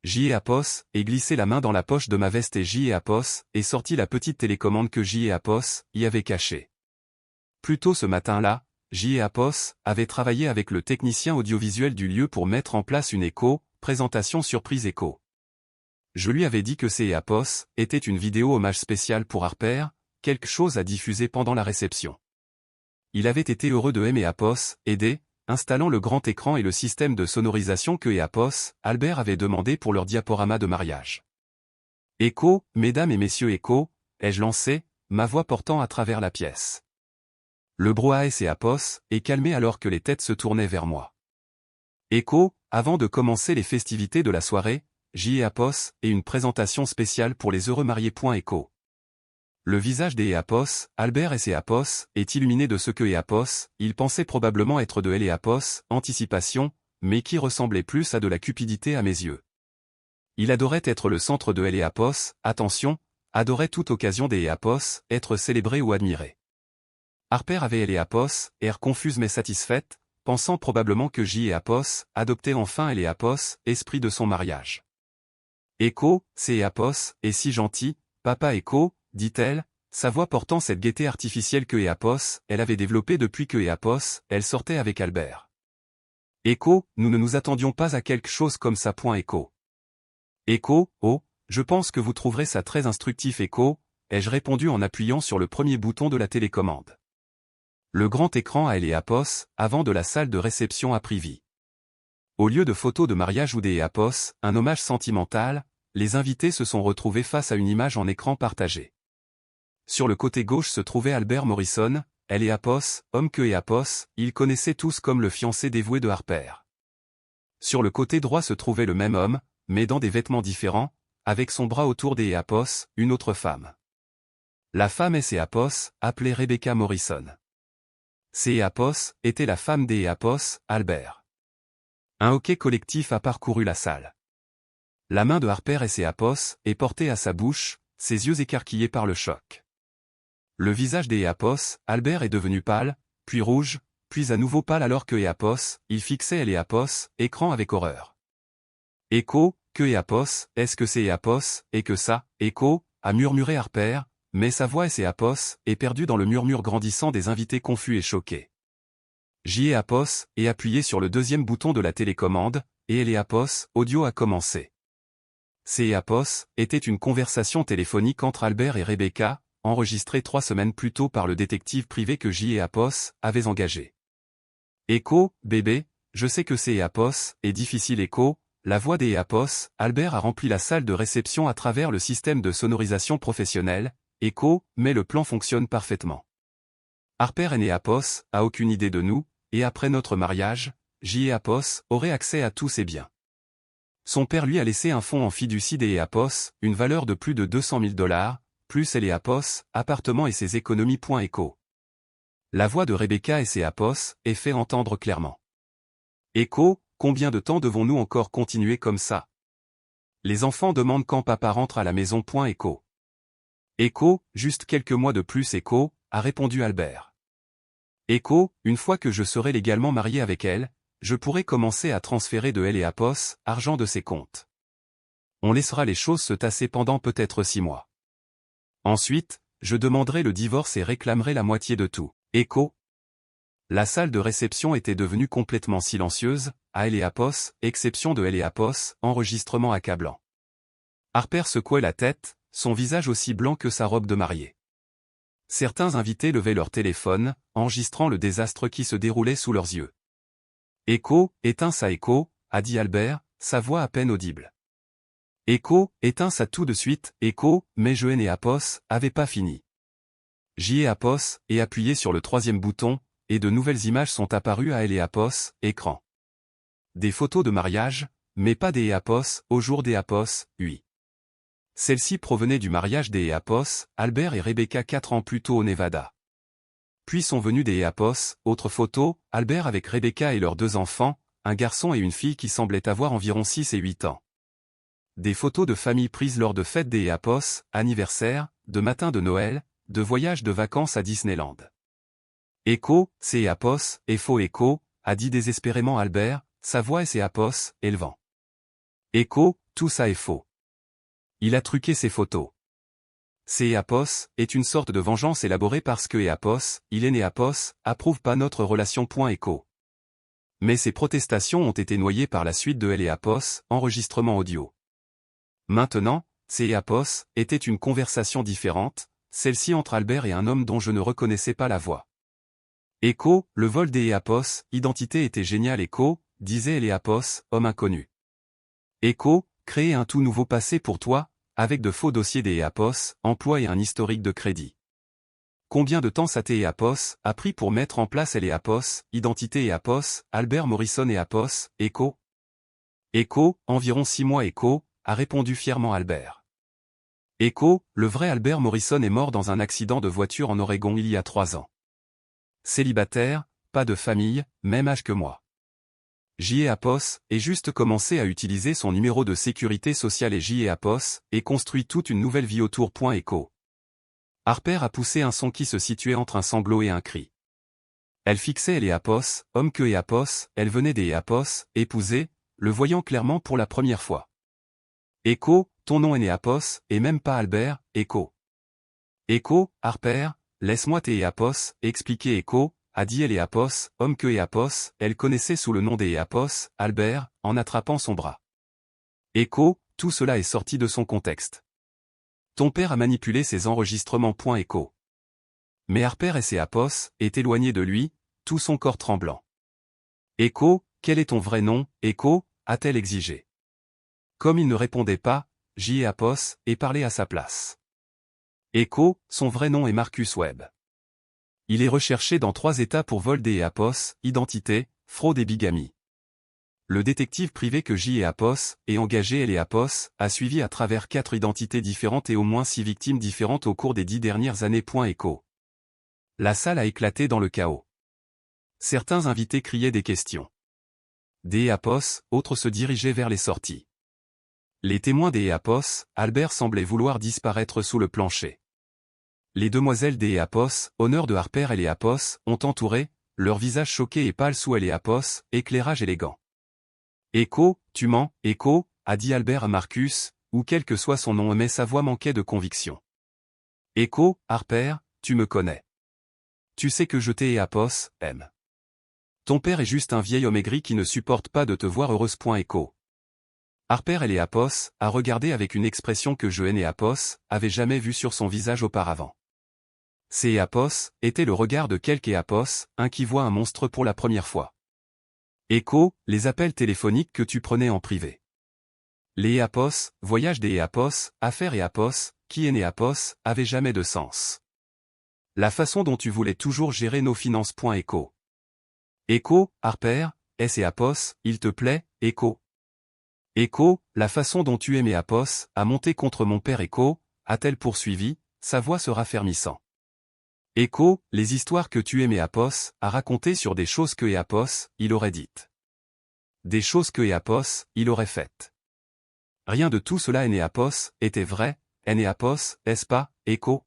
J. et Apos et glissé la main dans la poche de ma veste et J. et Apos et sorti la petite télécommande que J. et Apos y avait cachée. Plus tôt ce matin-là, J. et Apos avaient travaillé avec le technicien audiovisuel du lieu pour mettre en place une présentation surprise écho. Je lui avais dit que ces Apos était une vidéo hommage spécial pour Harper, quelque chose à diffuser pendant la réception. Il avait été heureux de et Apos aider, installant le grand écran et le système de sonorisation que Apos, Albert avait demandé pour leur diaporama de mariage. Écho, mesdames et messieurs Écho, ai-je lancé, ma voix portant à travers la pièce. Le brouhaha et Apos est calmé alors que les têtes se tournaient vers moi. Écho, avant de commencer les festivités de la soirée, J. et Apos et une présentation spéciale pour les heureux mariés. Écho. Le visage des Apos, Albert et Apos, est illuminé de ce que Apos, il pensait probablement être de elle et Apos, anticipation, mais qui ressemblait plus à de la cupidité à mes yeux. Il adorait être le centre de elle et Apos, attention, adorait toute occasion des Apos, être célébré ou admiré. Harper avait elle et Apos, air confuse mais satisfaite, pensant probablement que J. et Apos adoptaient enfin elle et Apos, esprit de son mariage. Écho, c'est Apos, et si gentil, papa Écho, dit-elle, sa voix portant cette gaieté artificielle que Apos, elle avait développée depuis que Apos, elle sortait avec Albert. Écho, nous ne nous attendions pas à quelque chose comme ça. Écho. Écho, oh, je pense que vous trouverez ça très instructif. Écho, ai-je répondu en appuyant sur le premier bouton de la télécommande. Le grand écran à elle et Apos, avant de la salle de réception a pris vie. Au lieu de photos de mariage ou des Apos, un hommage sentimental, les invités se sont retrouvés face à une image en écran partagé. Sur le côté gauche se trouvait Albert Morrison, elle et Apos, homme que et Apos, ils connaissaient tous comme le fiancé dévoué de Harper. Sur le côté droit se trouvait le même homme, mais dans des vêtements différents, avec son bras autour des Apos, une autre femme. La femme et Apos, appelée Rebecca Morrison. Apos était la femme des Apos, Albert. Un hoquet collectif a parcouru la salle. La main de Harper et Apos est portée à sa bouche, ses yeux écarquillés par le choc. Le visage des Apos, Albert est devenu pâle, puis rouge, puis à nouveau pâle alors que Apos, il fixait elle et Apos, écran avec horreur. Écho, que Apos, est-ce que c'est Apos, et que ça, Écho, a murmuré Harper, mais sa voix et Apos est perdue dans le murmure grandissant des invités confus et choqués. J. et Apos est appuyé sur le deuxième bouton de la télécommande, et elle et Apos, audio a commencé. Apos était une conversation téléphonique entre Albert et Rebecca, enregistrée 3 semaines plus tôt par le détective privé que J. et Apos avaient engagé. Écho, bébé, je sais que Apos est difficile. Écho, la voix des Apos, Albert a rempli la salle de réception à travers le système de sonorisation professionnel. Écho, mais le plan fonctionne parfaitement. Harper et Apos a aucune idée de nous, et après notre mariage, J. et Apos aurait accès à tous ses biens. Son père lui a laissé un fonds en fiducie des Apos, une valeur de plus de $200 000, plus elle et Apos, appartement et ses économies. Écho. La voix de Rebecca et Apos est fait entendre clairement. Écho, combien de temps devons-nous encore continuer comme ça? Les enfants demandent quand papa rentre à la maison. Écho. Écho, juste quelques mois de plus. Écho, a répondu Albert. Écho, une fois que je serai légalement marié avec elle, je pourrai commencer à transférer de elle et Apos, argent de ses comptes. On laissera les choses se tasser pendant peut-être 6 mois. Ensuite, je demanderai le divorce et réclamerai la moitié de tout. Écho. La salle de réception était devenue complètement silencieuse, à Eleapos, exception de Eleapos, enregistrement accablant. Harper secouait la tête, son visage aussi blanc que sa robe de mariée. Certains invités levaient leur téléphone, enregistrant le désastre qui se déroulait sous leurs yeux. Écho, éteins ça Écho, a dit Albert, sa voix à peine audible. Écho, éteins ça tout de suite, Écho, mais je et Apos, avait pas fini. J'y ai Apos, et appuyé sur le 3e bouton, et de nouvelles images sont apparues à Eleapos, écran. Des photos de mariage, mais pas des Apos, au jour des Apos, oui. Celles-ci provenaient du mariage des Apos, Albert et Rebecca 4 ans plus tôt au Nevada. Puis sont venues des Apos, autres photos, Albert avec Rebecca et leurs 2 enfants, un garçon et une fille qui semblaient avoir environ 6 et 8 ans. Des photos de famille prises lors de fêtes des Apos, anniversaires, de matins de Noël, de voyages de vacances à Disneyland. Écho, c'est Apos, et faux Écho, a dit désespérément Albert, sa voix et ses Apos, élevant. Écho, tout ça est faux. Il a truqué ses photos. C'est Apos, est une sorte de vengeance élaborée parce que Apos, il est né Apos, approuve pas notre relation. Écho. Mais ces protestations ont été noyées par la suite de Eleapos, enregistrement audio. Maintenant, Apos était une conversation différente, celle-ci entre Albert et un homme dont je ne reconnaissais pas la voix. Écho, le vol des Apos, identité était géniale. Écho, disait Eleapos, homme inconnu. Écho, créer un tout nouveau passé pour toi, avec de faux dossiers des Apos, emploi et un historique de crédit. Combien de temps ça Apos a pris pour mettre en place Apos, identité Apos, Albert Morrison Apos, Écho? Écho, environ 6 mois. Écho, a répondu fièrement Albert. Écho, le vrai Albert Morrison est mort dans un accident de voiture en Oregon il y a 3 ans. Célibataire, pas de famille, même âge que moi. J.E. Apos, est juste commencé à utiliser son numéro de sécurité sociale et J.E. Apos, et construit toute une nouvelle vie autour. Écho. Harper a poussé un son qui se situait entre un sanglot et un cri. Elle fixait Apos, homme que Apos, elle venait des Apos, épouser, le voyant clairement pour la première fois. Écho, ton nom est Apos, et même pas Albert, Écho. Écho, Harper, laisse-moi Apos, expliquer Écho, a dit Apos, homme que Apos, elle connaissait sous le nom des Apos, Albert, en attrapant son bras. Écho, tout cela est sorti de son contexte. Ton père a manipulé ses enregistrements. Écho. Mais Harper et ses Apos, est éloigné de lui, tout son corps tremblant. Écho, quel est ton vrai nom, Écho, a-t-elle exigé. Comme il ne répondait pas, J.E. Apos, et parlait à sa place. Écho, son vrai nom est Marcus Webb. Il est recherché dans 3 États pour vol des Apos, identité, fraude et bigamie. Le détective privé que J.E. Apos, est engagé Apos, a suivi à travers 4 identités différentes et au moins 6 victimes différentes au cours des 10 dernières années. Écho. La salle a éclaté dans le chaos. Certains invités criaient des questions. Des Apos, autres se dirigeaient vers les sorties. Les témoins des Apos, Albert semblait vouloir disparaître sous le plancher. Les demoiselles des Apos, honneur de Harper et Apos, ont entouré, leur visage choqué et pâle sous Apos, éclairage élégant. Écho, tu mens, Écho, a dit Albert à Marcus, ou quel que soit son nom, mais sa voix manquait de conviction. Écho, Harper, tu me connais. Tu sais que je Apos, aime. Ton père est juste un vieil homme aigri qui ne supporte pas de te voir heureuse. Écho. Harper Apos, a regardé avec une expression que je Apos, avait jamais vue sur son visage auparavant. C'est Apos, était le regard de quelque Apos, un qui voit un monstre pour la première fois. Écho, les appels téléphoniques que tu prenais en privé. Les Apos, voyage des Apos, affaires Apos, qui est Apos, avait jamais de sens. La façon dont tu voulais toujours gérer nos finances. Écho. Écho, Harper, est Apos, il te plaît, Écho. Écho, la façon dont tu aimais Apos, a monté contre mon père. Écho, a-t-elle poursuivi, sa voix se raffermissant. Écho, les histoires que tu aimais Apos, a raconté sur des choses que Apos, il aurait dites. Des choses que Apos, il aurait faites. Rien de tout cela Apos, était vrai, Apos, est-ce pas, Écho?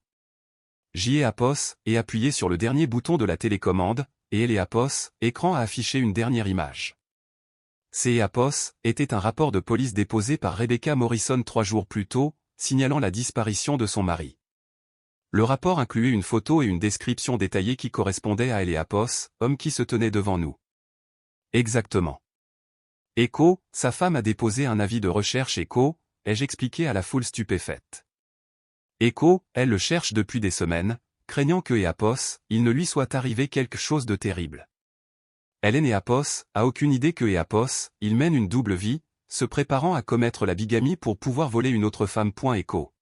J.E. Apos, et appuyé sur le dernier bouton de la télécommande, et Apos, écran a affiché une dernière image. Ces EAPOS était un rapport de police déposé par Rebecca Morrison 3 jours plus tôt, signalant la disparition de son mari. Le rapport incluait une photo et une description détaillée qui correspondait à EAPOS, homme qui se tenait devant nous. Exactement. Echo, sa femme a déposé un avis de recherche Echo, ai-je expliqué à la foule stupéfaite. Echo, elle le cherche depuis des semaines, craignant que EAPOS, il ne lui soit arrivé quelque chose de terrible. Hélène EAPOS a aucune idée que EAPOS, il mène une double vie, se préparant à commettre la bigamie pour pouvoir voler une autre femme. Echo.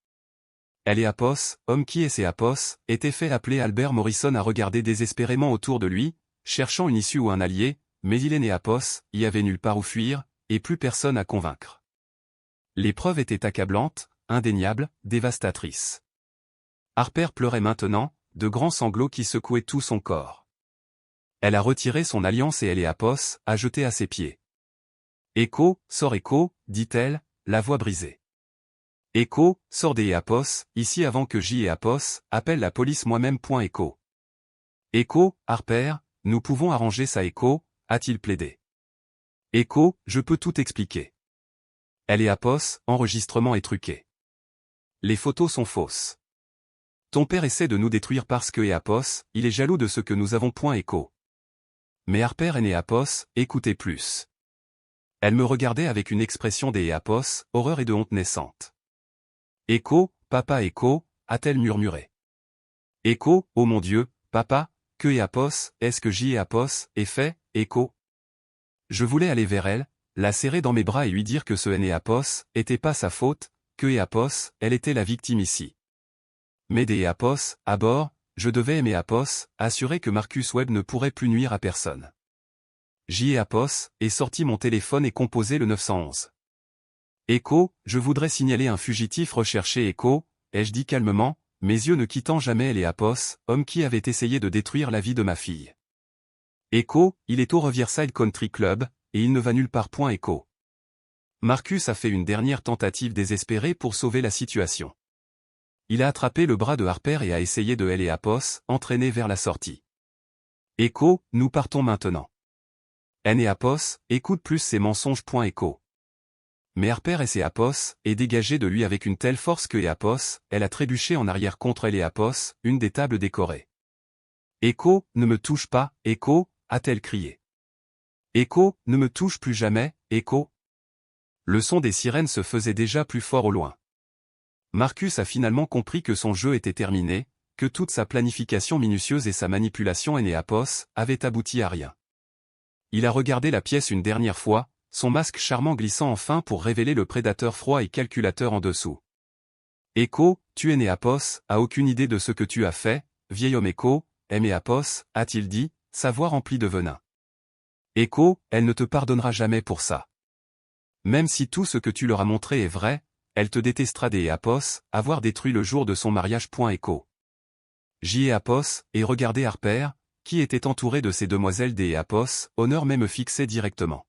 Elle EAPOS, homme qui est EAPOS, était fait appeler Albert Morrison à regarder désespérément autour de lui, cherchant une issue ou un allié, mais il est EAPOS, y avait nulle part où fuir, et plus personne à convaincre. Les preuves étaient accablantes, indéniables, dévastatrices. Harper pleurait maintenant, de grands sanglots qui secouaient tout son corps. Elle a retiré son alliance et elle EAPOS a jeté à ses pieds. Echo, sors Echo, dit-elle, la voix brisée. Echo, sors des EAPOS, ici avant que EAPOS appelle la police moi-même. Echo. Echo, Harper, nous pouvons arranger ça Echo, a-t-il plaidé. Echo, je peux tout expliquer. Elle EAPOS, enregistrement est truqué. Les photos sont fausses. Ton père essaie de nous détruire parce que EAPOS, il est jaloux de ce que nous avons. Echo. Mais Harper et EAPOS, écoutez plus. Elle me regardait avec une expression des EAPOS, horreur et de honte naissante. Echo, papa Echo, a-t-elle murmuré. Echo, oh mon Dieu, papa, que EAPOS, est-ce que EAPOS est fait, Echo? Je voulais aller vers elle, la serrer dans mes bras et lui dire que ce EAPOS était pas sa faute, que EAPOS, elle était la victime ici. Mais des EAPOS, à bord, je devais EAPOS, assurer que Marcus Webb ne pourrait plus nuire à personne. EAPOS, est sorti mon téléphone et composé le 911. Echo, je voudrais signaler un fugitif recherché Echo, ai-je dit calmement, mes yeux ne quittant jamais EAPOS, homme qui avait essayé de détruire la vie de ma fille. Echo, il est au Riverside Country Club, et il ne va nulle part. Echo. Marcus a fait une dernière tentative désespérée pour sauver la situation. Il a attrapé le bras de Harper et a essayé de EAPOS, entraîner vers la sortie. Echo, nous partons maintenant. EAPOS, écoute plus ces mensonges. Echo. Mais Harper et EAPOS, est dégagé de lui avec une telle force que EAPOS, elle a trébuché en arrière contre EAPOS, une des tables décorées. Echo, ne me touche pas, Echo, a-t-elle crié. Echo, ne me touche plus jamais, Echo. Le son des sirènes se faisait déjà plus fort au loin. Marcus a finalement compris que son jeu était terminé, que toute sa planification minutieuse et sa manipulation EAPOS avaient abouti à rien. Il a regardé la pièce une dernière fois, son masque charmant glissant enfin pour révéler le prédateur froid et calculateur en dessous. Echo, tu EAPOS, a aucune idée de ce que tu as fait, vieil homme. Echo, EAPOS, a-t-il dit, sa voix remplie de venin. Echo, elle ne te pardonnera jamais pour ça. Même si tout ce que tu leur as montré est vrai, elle te détestera des EAPOS, avoir détruit le jour de son mariage. Echo. EAPOS, et regardez Harper, qui était entouré de ces demoiselles des EAPOS, honneur même fixé directement.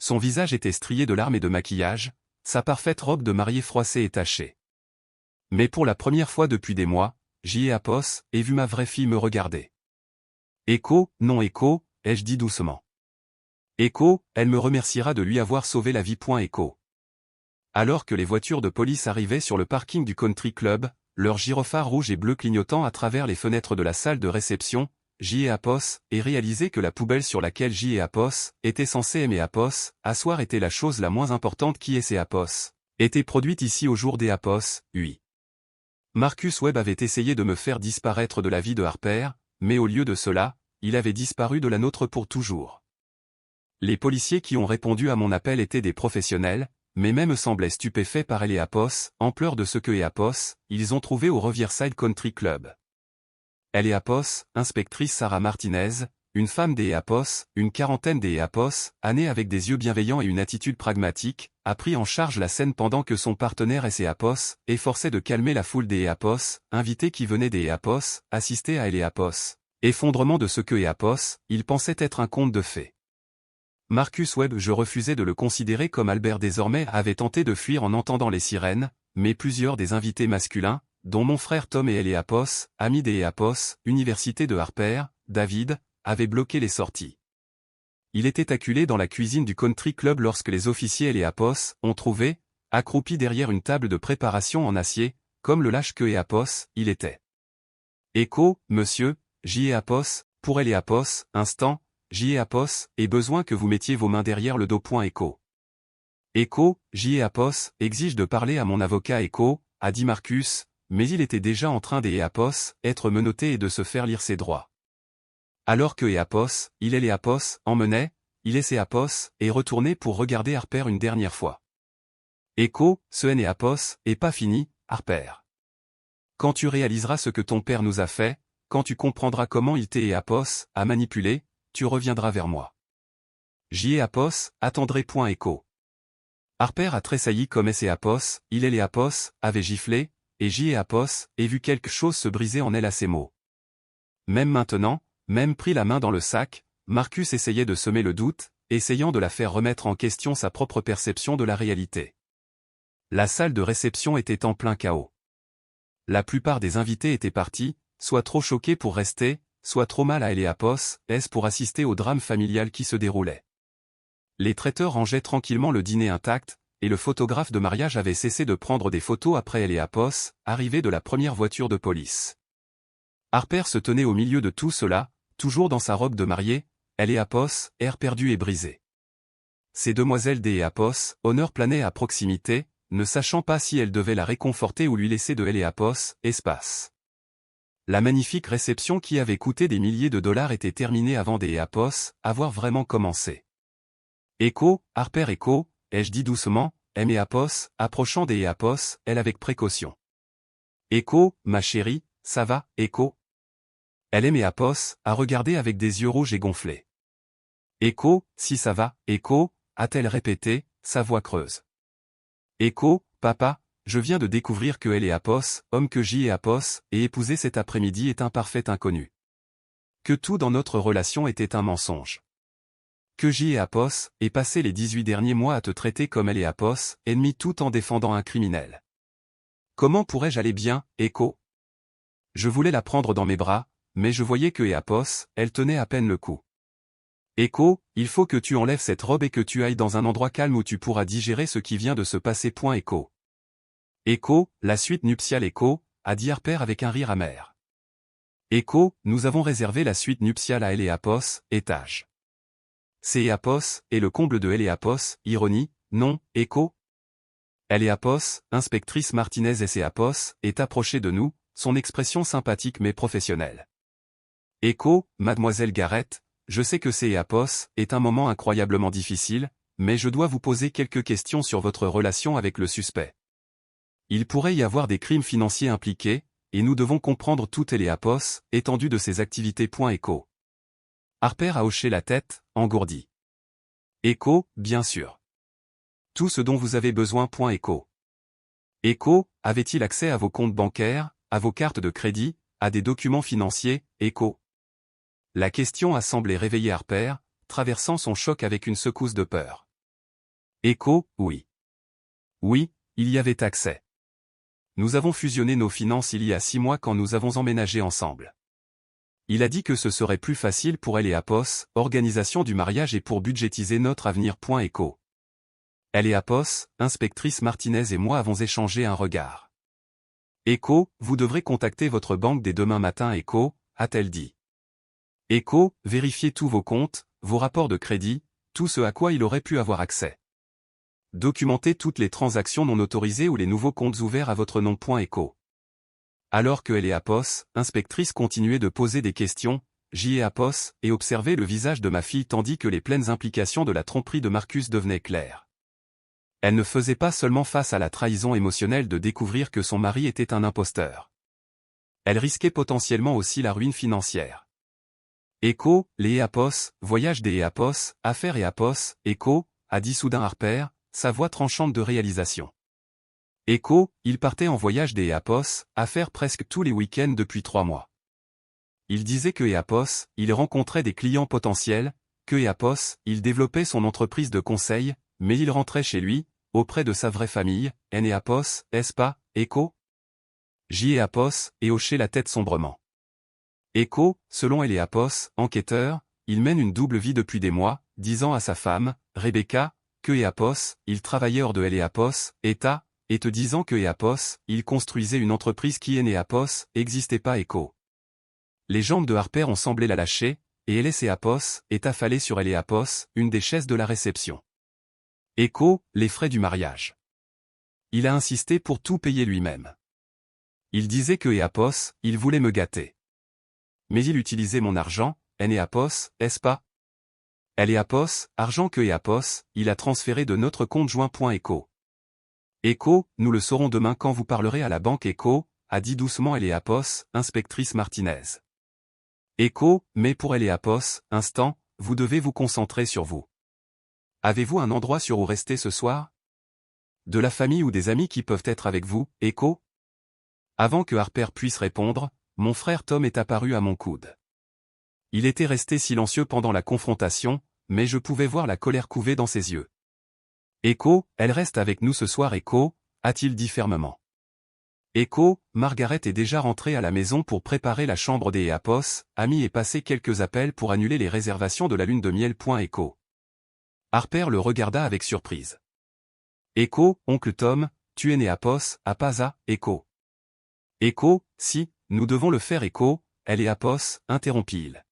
Son visage était strié de larmes et de maquillage, sa parfaite robe de mariée froissée et tachée. Mais pour la première fois depuis des mois, EAPOS, ai vu ma vraie fille me regarder. Echo, non Echo, ai-je dit doucement. Echo, elle me remerciera de lui avoir sauvé la vie. Echo. Alors que les voitures de police arrivaient sur le parking du country club, leurs gyrophares rouges et bleus clignotant à travers les fenêtres de la salle de réception, EAPOS, et réalisé que la poubelle sur laquelle EAPOS était censé EAPOS asseoir était la chose la moins importante qui est EAPOS, était produite ici au jour d'EAPOS, oui. Marcus Webb avait essayé de me faire disparaître de la vie de Harper, mais au lieu de cela, il avait disparu de la nôtre pour toujours. Les policiers qui ont répondu à mon appel étaient des professionnels, mais même semblaient stupéfaits par EAPOS, en pleurs de ce que EAPOS, ils ont trouvé au Riverside Country Club. EAPOS, inspectrice Sarah Martinez, une femme des EAPOS, une quarantaine des EAPOS, née avec des yeux bienveillants et une attitude pragmatique, a pris en charge la scène pendant que son partenaire EAPOS, efforçait de calmer la foule des EAPOS, invités qui venaient des EAPOS, assister à EAPOS. Effondrement de ce que EAPOS, il pensait être un conte de fées. Marcus Webb, je refusais de le considérer comme Albert désormais avait tenté de fuir en entendant les sirènes, mais plusieurs des invités masculins, dont mon frère Tom et EAPOS, amis des EAPOS, université de Harper, David, avaient bloqué les sorties. il était acculé dans la cuisine du country club lorsque les officiers et les Apos ont trouvé, accroupi derrière une table de préparation en acier, comme le lâche que et Apos, il était. Écho, monsieur, j'y ai Apos, pour elle et Apos, instant, j'y ai Apos, et besoin que vous mettiez vos mains derrière le dos. Écho. Écho, j'y ai Apos, exige de parler à mon avocat Écho, a dit Marcus, mais il était déjà en train d'Apos, être menotté et de se faire lire ses droits. Alors que Apos, il est Apos, emmenait, il est ses Apos, et retourné pour regarder Harper une dernière fois. Écho, ce Apos, est pas fini, Harper. Quand tu réaliseras ce que ton père nous a fait, quand tu comprendras comment il t'est Apos, a manipulé, tu reviendras vers moi. J'y ai Apos, attendrai. Écho. Harper a tressailli comme Apos, il est Apos, avait giflé, et j'y ai Apos, et vu quelque chose se briser en elle à ces mots. Même maintenant, même pris la main dans le sac, Marcus essayait de semer le doute, essayant de la faire remettre en question sa propre perception de la réalité. La salle de réception était en plein chaos. La plupart des invités étaient partis, soit trop choqués pour rester, soit trop mal à Apos, pour assister au drame familial qui se déroulait. Les traiteurs rangeaient tranquillement le dîner intact, et le photographe de mariage avait cessé de prendre des photos après Apos, arrivé de la première voiture de police. Harper se tenait au milieu de tout cela, toujours dans sa robe de mariée, Apos, air perdu et brisé. Ces demoiselles Apos, honneur planait à proximité, ne sachant pas si elles devaient la réconforter ou lui laisser de Apos, espace. La magnifique réception qui avait coûté des milliers de dollars était terminée avant Apos, avoir vraiment commencé. Écho, Harper Écho, ai-je dit doucement, Apos, approchant Apos, elle avec précaution. Écho, ma chérie, ça va, Écho? Elle aimait Apos, à regarder avec des yeux rouges et gonflés. Écho, si ça va, Écho, a-t-elle répété, sa voix creuse. Écho, papa, je viens de découvrir que Apos, homme que j'y ai Apos, et épousé cet après-midi est un parfait inconnu. Que tout dans notre relation était un mensonge. Que j'y ai Apos, et passé les 18 derniers mois à te traiter comme Apos, ennemi tout en défendant un criminel. Comment pourrais-je aller bien, Écho? Je voulais la prendre dans mes bras, mais je voyais que Apos, elle tenait à peine le coup. Écho, il faut que tu enlèves cette robe et que tu ailles dans un endroit calme où tu pourras digérer ce qui vient de se passer. Écho. Écho, la suite nuptiale Écho, a dit Harper avec un rire amer. Écho, nous avons réservé la suite nuptiale à Apos, étage. C'est Apos, et le comble de Apos, ironie, non, Écho? Apos, inspectrice Martinez Apos, est approchée de nous, son expression sympathique mais professionnelle. Écho, mademoiselle Garrett, je sais que Apos est un moment incroyablement difficile, mais je dois vous poser quelques questions sur votre relation avec le suspect. Il pourrait y avoir des crimes financiers impliqués, et nous devons comprendre toute Apos, étendue de ses activités. Écho. Harper a hoché la tête, engourdi. Écho, bien sûr. Tout ce dont vous avez besoin. Écho. Écho, avait-il accès à vos comptes bancaires, à vos cartes de crédit, à des documents financiers, Écho? La question a semblé réveiller Harper, traversant son choc avec une secousse de peur. Écho, oui. Oui, il y avait accès. Nous avons fusionné nos finances il y a 6 mois quand nous avons emménagé ensemble. Il a dit que ce serait plus facile pour Apos, organisation du mariage et pour budgétiser notre avenir. Écho. Apos, inspectrice Martinez et moi avons échangé un regard. Écho, vous devrez contacter votre banque dès demain matin. Écho, a-t-elle dit. Écho, vérifiez tous vos comptes, vos rapports de crédit, tout ce à quoi il aurait pu avoir accès. Documentez toutes les transactions non autorisées ou les nouveaux comptes ouverts à votre nom. Écho. Alors que Apos, inspectrice continuait de poser des questions, j'y ai Apos, et observait le visage de ma fille tandis que les pleines implications de la tromperie de Marcus devenaient claires. Elle ne faisait pas seulement face à la trahison émotionnelle de découvrir que son mari était un imposteur. Elle risquait potentiellement aussi la ruine financière. Écho, les Apos, voyage des Apos, affaires Apos, Écho, a dit soudain Harper, sa voix tranchante de réalisation. Écho, il partait en voyage des Apos, affaires presque tous les week-ends depuis 3 mois. Il disait que Apos, il rencontrait des clients potentiels, que Apos, il développait son entreprise de conseil, mais il rentrait chez lui, auprès de sa vraie famille, Apos, est-ce pas, Écho? J'y ai Apos, et hochait la tête sombrement. Écho, selon Apos, enquêteur, il mène une double vie depuis des mois, disant à sa femme, Rebecca, que Apos, il travaillait hors de Apos, et te disant que Apos, il construisait une entreprise qui Apos, existait pas Echo. Les jambes de Harper ont semblé la lâcher, et Apos est affalée sur Apos, une des chaises de la réception. Echo, les frais du mariage. Il a insisté pour tout payer lui-même. Il disait que Apos, il voulait me gâter. Mais il utilisait mon argent, Apos, est-ce pas? Apos, argent que Apos, il a transféré de notre compte joint. Echo. Echo, nous le saurons demain quand vous parlerez à la banque Echo, a dit doucement Apos, inspectrice Martinez. Echo, mais pour Apos, instant, vous devez vous concentrer sur vous. Avez-vous un endroit sur où rester ce soir? De la famille ou des amis qui peuvent être avec vous, Echo? Avant que Harper puisse répondre, mon frère Tom est apparu à mon coude. Il était resté silencieux pendant la confrontation, mais je pouvais voir la colère couver dans ses yeux. Echo, elle reste avec nous ce soir Echo, a-t-il dit fermement. Echo, Margaret est déjà rentrée à la maison pour préparer la chambre des Apos, Amy et passer quelques appels pour annuler les réservations de la lune de miel. Echo. Harper le regarda avec surprise. Echo, oncle Tom, tu es né Apos, à Pasa, Echo. Echo, si, nous devons le faire Echo, Apos, interrompit-il.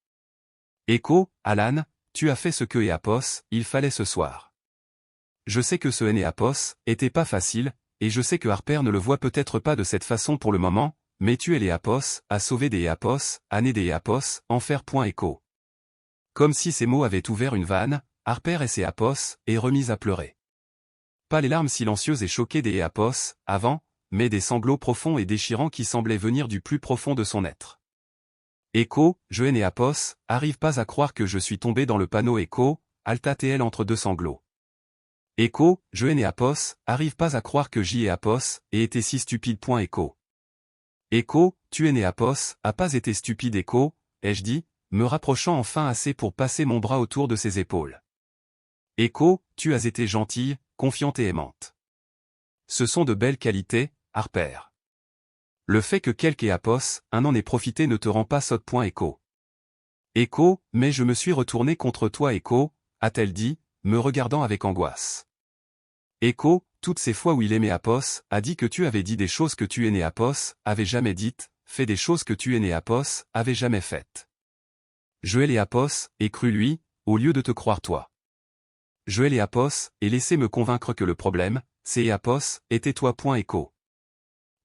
Echo, Alan, tu as fait ce que Apos, il fallait ce soir. Je sais que ce Apos était pas facile, et je sais que Harper ne le voit peut-être pas de cette façon pour le moment, mais tu es Apos, à sauver des Apos, année des Apos, enfer. Echo. Comme si ces mots avaient ouvert une vanne, Harper et ses Apos, et remise à pleurer. Pas les larmes silencieuses et choquées des Apos, avant, mais des sanglots profonds et déchirants qui semblaient venir du plus profond de son être. Echo, je Apos, arrive pas à croire que je suis tombé dans le panneau Echo, alta-t-elle entre deux sanglots. Echo, je Apos, arrive pas à croire que Apos, ait été si stupide. Echo. Echo, tu Apos, a pas été stupide Echo, ai-je dit, me rapprochant enfin assez pour passer mon bras autour de ses épaules. Echo, tu as été gentille, confiante et aimante. Ce sont de belles qualités, Harper. Le fait que quelque Apos, un en ait profité ne te rend pas sotte. Echo. Echo, mais je me suis retourné contre toi Echo, a-t-elle dit, me regardant avec angoisse. Echo, toutes ces fois où il aimait Apos, a dit que tu avais dit des choses que tu Apos, avait jamais dites, fait des choses que tu Apos, avait jamais faites. Je Apos, ai cru lui, au lieu de te croire toi. Je Apos, et laissé me convaincre que le problème, c'est Apos, était toi. Echo.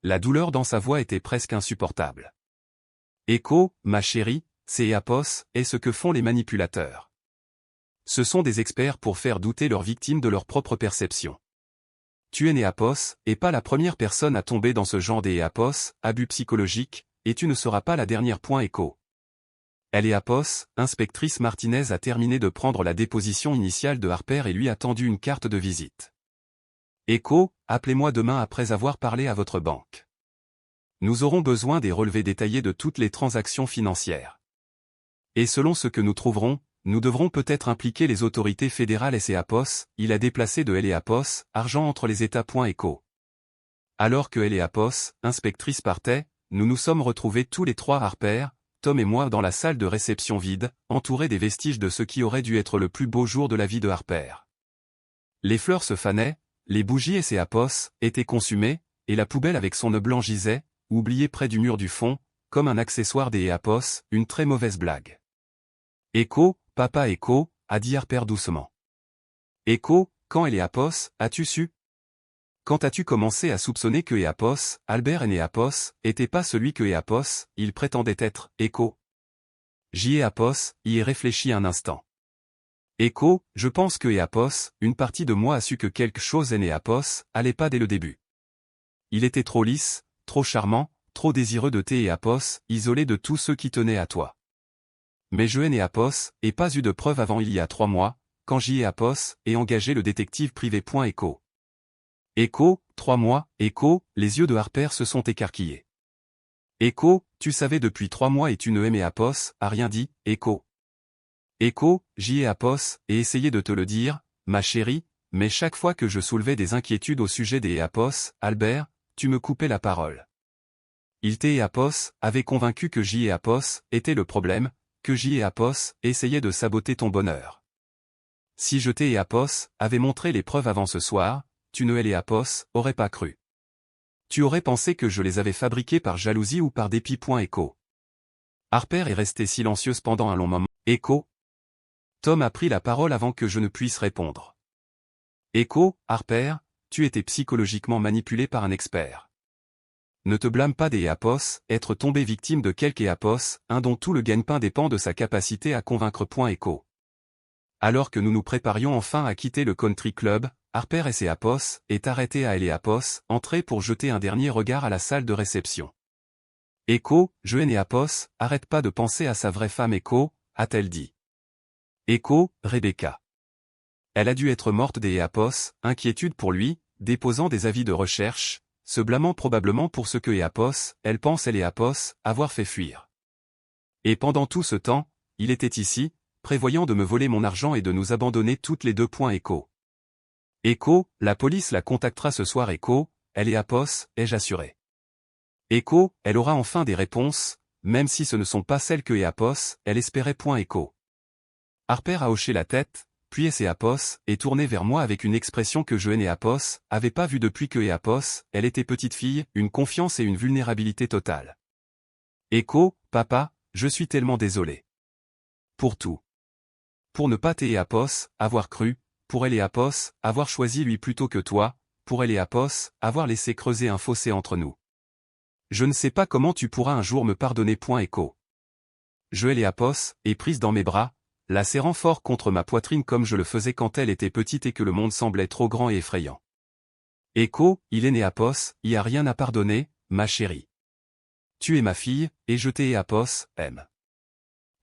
La douleur dans sa voix était presque insupportable. Echo, ma chérie, c'est Apos, est ce que font les manipulateurs. Ce sont des experts pour faire douter leurs victimes de leur propre perception. Tu Apos, et pas la première personne à tomber dans ce genre Apos, abus psychologique, et tu ne seras pas la dernière. Echo. Apos, inspectrice Martinez a terminé de prendre la déposition initiale de Harper et lui a tendu une carte de visite. Echo, appelez-moi demain après avoir parlé à votre banque. Nous aurons besoin des relevés détaillés de toutes les transactions financières. Et selon ce que nous trouverons, nous devrons peut-être impliquer les autorités fédérales et Apos, il a déplacé de Apos, argent entre les États. Echo. Alors que Apos, inspectrice partait, nous nous sommes retrouvés tous les trois Harper, Tom et moi dans la salle de réception vide, entourés des vestiges de ce qui aurait dû être le plus beau jour de la vie de Harper. Les fleurs se fanaient, les bougies et Apos étaient consumées, et la poubelle avec son nœud blanc gisait, oubliée près du mur du fond, comme un accessoire des Apos, une très mauvaise blague. Echo, papa Echo, a dit Harper doucement. Echo, quand Apos, as-tu su? Quand as-tu commencé à soupçonner que Apos, Albert Apos, était pas celui que Apos, il prétendait être, Echo? Apos, y ai réfléchi un instant. Echo, je pense que Apos, une partie de moi a su que quelque chose Apos, allait pas dès le début. Il était trop lisse, trop charmant, trop désireux de Apos, isolé de tous ceux qui tenaient à toi. Mais je Apos, et pas eu de preuve avant il y a 3 mois, quand Apos, ait engagé le détective privé. Echo. Echo, 3 mois, Echo, les yeux de Harper se sont écarquillés. Echo, tu savais depuis 3 mois et tu ne Apos, a rien dit, Echo. Echo, Apos, et essayé de te le dire, ma chérie, mais chaque fois que je soulevais des inquiétudes au sujet des Apos, Albert, tu me coupais la parole. Il Apos avait convaincu que Apos était le problème, que J et Apos essayaient de saboter ton bonheur. Si je t'ai et Apos avait montré les preuves avant ce soir, tu ne et Apos aurais pas cru. Tu aurais pensé que je les avais fabriquées par jalousie ou par dépit. Echo. Harper est restée silencieuse pendant un long moment. Echo. Tom a pris la parole avant que je ne puisse répondre. Echo, Harper, tu étais psychologiquement manipulé par un expert. Ne te blâme pas des Apos, être tombé victime de quelque Apos, un dont tout le gagne-pain dépend de sa capacité à convaincre. Echo. Alors que nous nous préparions enfin à quitter le country club, Harper et ses Apos est arrêté à Apos, entrer pour jeter un dernier regard à la salle de réception. Echo, je et Apos, arrête pas de penser à sa vraie femme Echo, a-t-elle dit. Echo, Rebecca. Elle a dû être morte des Apos, inquiétude pour lui, déposant des avis de recherche, se blâmant probablement pour ce que Apos, elle pense Apos, avoir fait fuir. Et pendant tout ce temps, il était ici, prévoyant de me voler mon argent et de nous abandonner toutes les deux. Echo. Echo, la police la contactera ce soir. Echo, elle et Apos, ai-je assuré. Echo, elle aura enfin des réponses, même si ce ne sont pas celles que Apos, elle espérait. Echo. Harper a hoché la tête, puis Apos est tourné vers moi avec une expression que je et Apos avait pas vue depuis que Apos, elle était petite fille, une confiance et une vulnérabilité totale. Echo, papa, je suis tellement désolé. Pour tout. Pour ne pas Apos, avoir cru, pour Apos, avoir choisi lui plutôt que toi, pour Apos, avoir laissé creuser un fossé entre nous. Je ne sais pas comment tu pourras un jour me pardonner. Echo. Je Apos est prise dans mes bras, la serrant fort contre ma poitrine comme je le faisais quand elle était petite et que le monde semblait trop grand et effrayant. Echo, il est né Apos, y a rien à pardonner, ma chérie. Tu es ma fille, et je Apos, aime.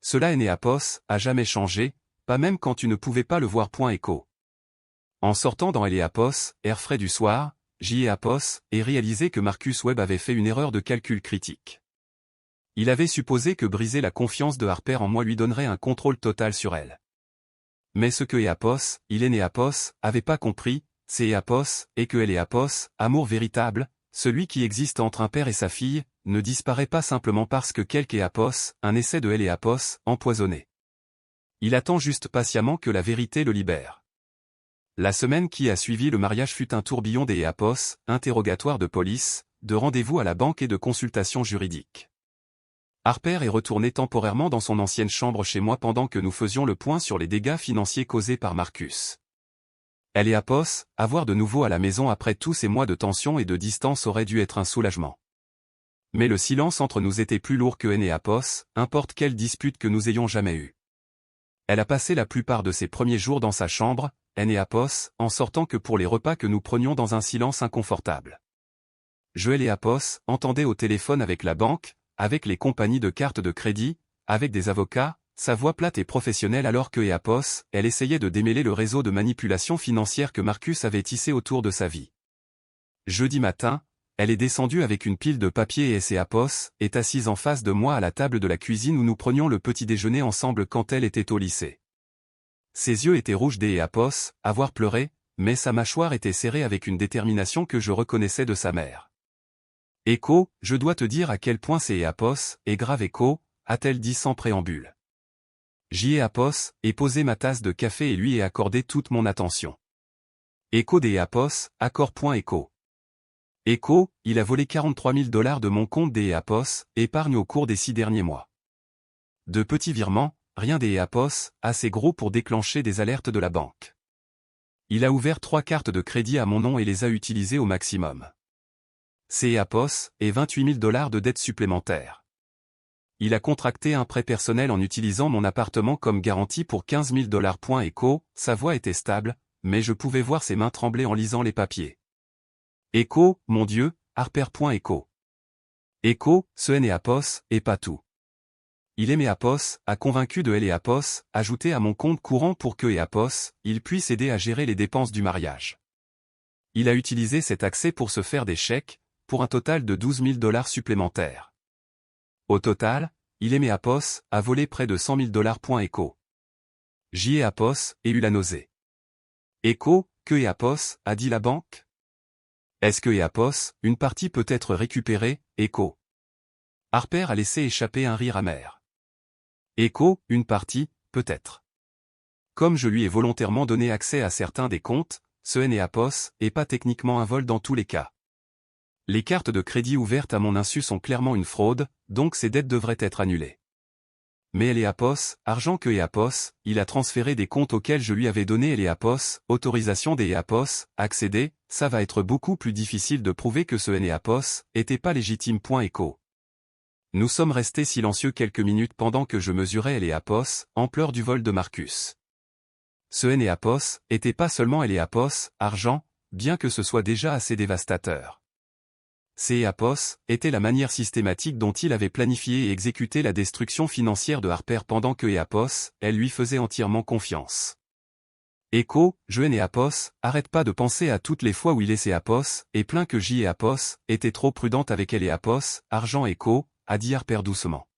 Cela est né Apos, a jamais changé, pas même quand tu ne pouvais pas le voir. Echo. En sortant dans Apos, air frais du soir, j'y Apos, et réalisé que Marcus Webb avait fait une erreur de calcul critique. Il avait supposé que briser la confiance de Harper en moi lui donnerait un contrôle total sur elle. Mais ce que Apos, il est né Apos, avait pas compris, c'est Apos, et que Apos, amour véritable, celui qui existe entre un père et sa fille, ne disparaît pas simplement parce que quelque Apos, un essai de Apos, empoisonné. Il attend juste patiemment que la vérité le libère. La semaine qui a suivi le mariage fut un tourbillon des Apos, interrogatoires de police, de rendez-vous à la banque et de consultations juridiques. Harper est retourné temporairement dans son ancienne chambre chez moi pendant que nous faisions le point sur les dégâts financiers causés par Marcus. Elle et Apos, avoir de nouveau à la maison après tous ces mois de tension et de distance aurait dû être un soulagement. Mais le silence entre nous était plus lourd que Apos, importe quelle dispute que nous ayons jamais eue. Elle a passé la plupart de ses premiers jours dans sa chambre, Apos, en sortant que pour les repas que nous prenions dans un silence inconfortable. Joël et Apos entendaient au téléphone avec la banque, avec les compagnies de cartes de crédit, avec des avocats, sa voix plate et professionnelle alors que Apos, elle essayait de démêler le réseau de manipulation financière que Marcus avait tissé autour de sa vie. Jeudi matin, elle est descendue avec une pile de papier et Apos est assise en face de moi à la table de la cuisine où nous prenions le petit déjeuner ensemble quand elle était au lycée. Ses yeux étaient rouges Apos, avoir pleuré, mais sa mâchoire était serrée avec une détermination que je reconnaissais de sa mère. Echo, je dois te dire à quel point c'est Apos, et grave Echo, a-t-elle dit sans préambule. J'y ai Apos, et posé ma tasse de café et lui ai accordé toute mon attention. Echo des Apos, accord. Echo. Echo, il a volé 43 000 $ de mon compte des Apos, épargne au cours des 6 derniers mois. De petits virements, rien des Apos, assez gros pour déclencher des alertes de la banque. Il a ouvert 3 cartes de crédit à mon nom et les a utilisées au maximum. C'est Apos, et 28 000 $ de dettes supplémentaires. Il a contracté un prêt personnel en utilisant mon appartement comme garantie pour 15 000 $. Echo, sa voix était stable, mais je pouvais voir ses mains trembler en lisant les papiers. Echo, mon Dieu, Harper. Echo. Echo, ce Apos, et pas tout. Il aimait Apos, a convaincu de Apos, ajouté à mon compte courant pour que Apos, il puisse aider à gérer les dépenses du mariage. Il a utilisé cet accès pour se faire des chèques, pour un total de 12 000 $ supplémentaires. Au total, il aimait Apos, a volé près de 100 000 $. Echo. J'y ai Apos, et eu la nausée. Echo, que Apos, a dit la banque? Est-ce que Apos, une partie peut être récupérée, Echo? Harper a laissé échapper un rire amer. Écho, une partie, peut-être. Comme je lui ai volontairement donné accès à certains des comptes, ce NEAPOS est pas techniquement un vol dans tous les cas. Les cartes de crédit ouvertes à mon insu sont clairement une fraude, donc ces dettes devraient être annulées. Mais EAPOS, argent que EAPOS, il a transféré des comptes auxquels je lui avais donné EAPOS, autorisation des EAPOS, accéder, ça va être beaucoup plus difficile de prouver que ce NEAPOS était pas légitime. Écho. Nous sommes restés silencieux quelques minutes pendant que je mesurais EAPOS, ampleur du vol de Marcus. Ce NEAPOS était pas seulement EAPOS, argent, bien que ce soit déjà assez dévastateur. Ces EAPOS étaient la manière systématique dont il avait planifié et exécuté la destruction financière de Harper pendant que EAPOS, elle lui faisait entièrement confiance. Echo, je NEAPOS, arrête pas de penser à toutes les fois où il est EAPOS, et plein que EAPOS était trop prudente avec EAPOS, argent Echo, a dit Harper doucement.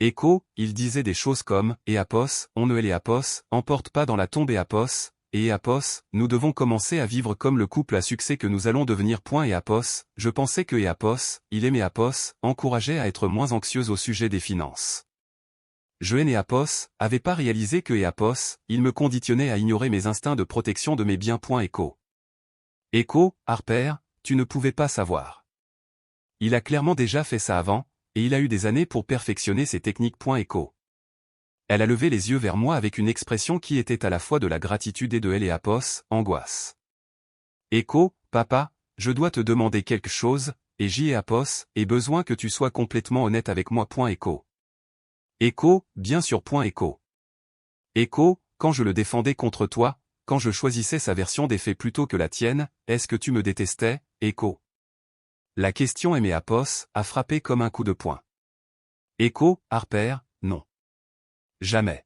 Echo, il disait des choses comme « EAPOS, on ne EAPOS, emporte pas dans la tombe EAPOS », et EAPOS, nous devons commencer à vivre comme le couple à succès que nous allons devenir. EAPOS, je pensais que EAPOS, il aimait EAPOS, encourageait à être moins anxieuse au sujet des finances. Je EAPOS, avait pas réalisé que EAPOS, il me conditionnait à ignorer mes instincts de protection de mes biens. Echo. Echo, Harper, tu ne pouvais pas savoir. Il a clairement déjà fait ça avant, et il a eu des années pour perfectionner ses techniques. Echo. Elle a levé les yeux vers moi avec une expression qui était à la fois de la gratitude et de EAPOS, angoisse. Echo, papa, je dois te demander quelque chose, et EAPOS, ai besoin que tu sois complètement honnête avec moi. Echo. Echo, bien sûr. Echo. Echo, quand je le défendais contre toi, quand je choisissais sa version des faits plutôt que la tienne, est-ce que tu me détestais, Echo? La question EAPOS a frappé comme un coup de poing. Echo, Harper, non. Jamais.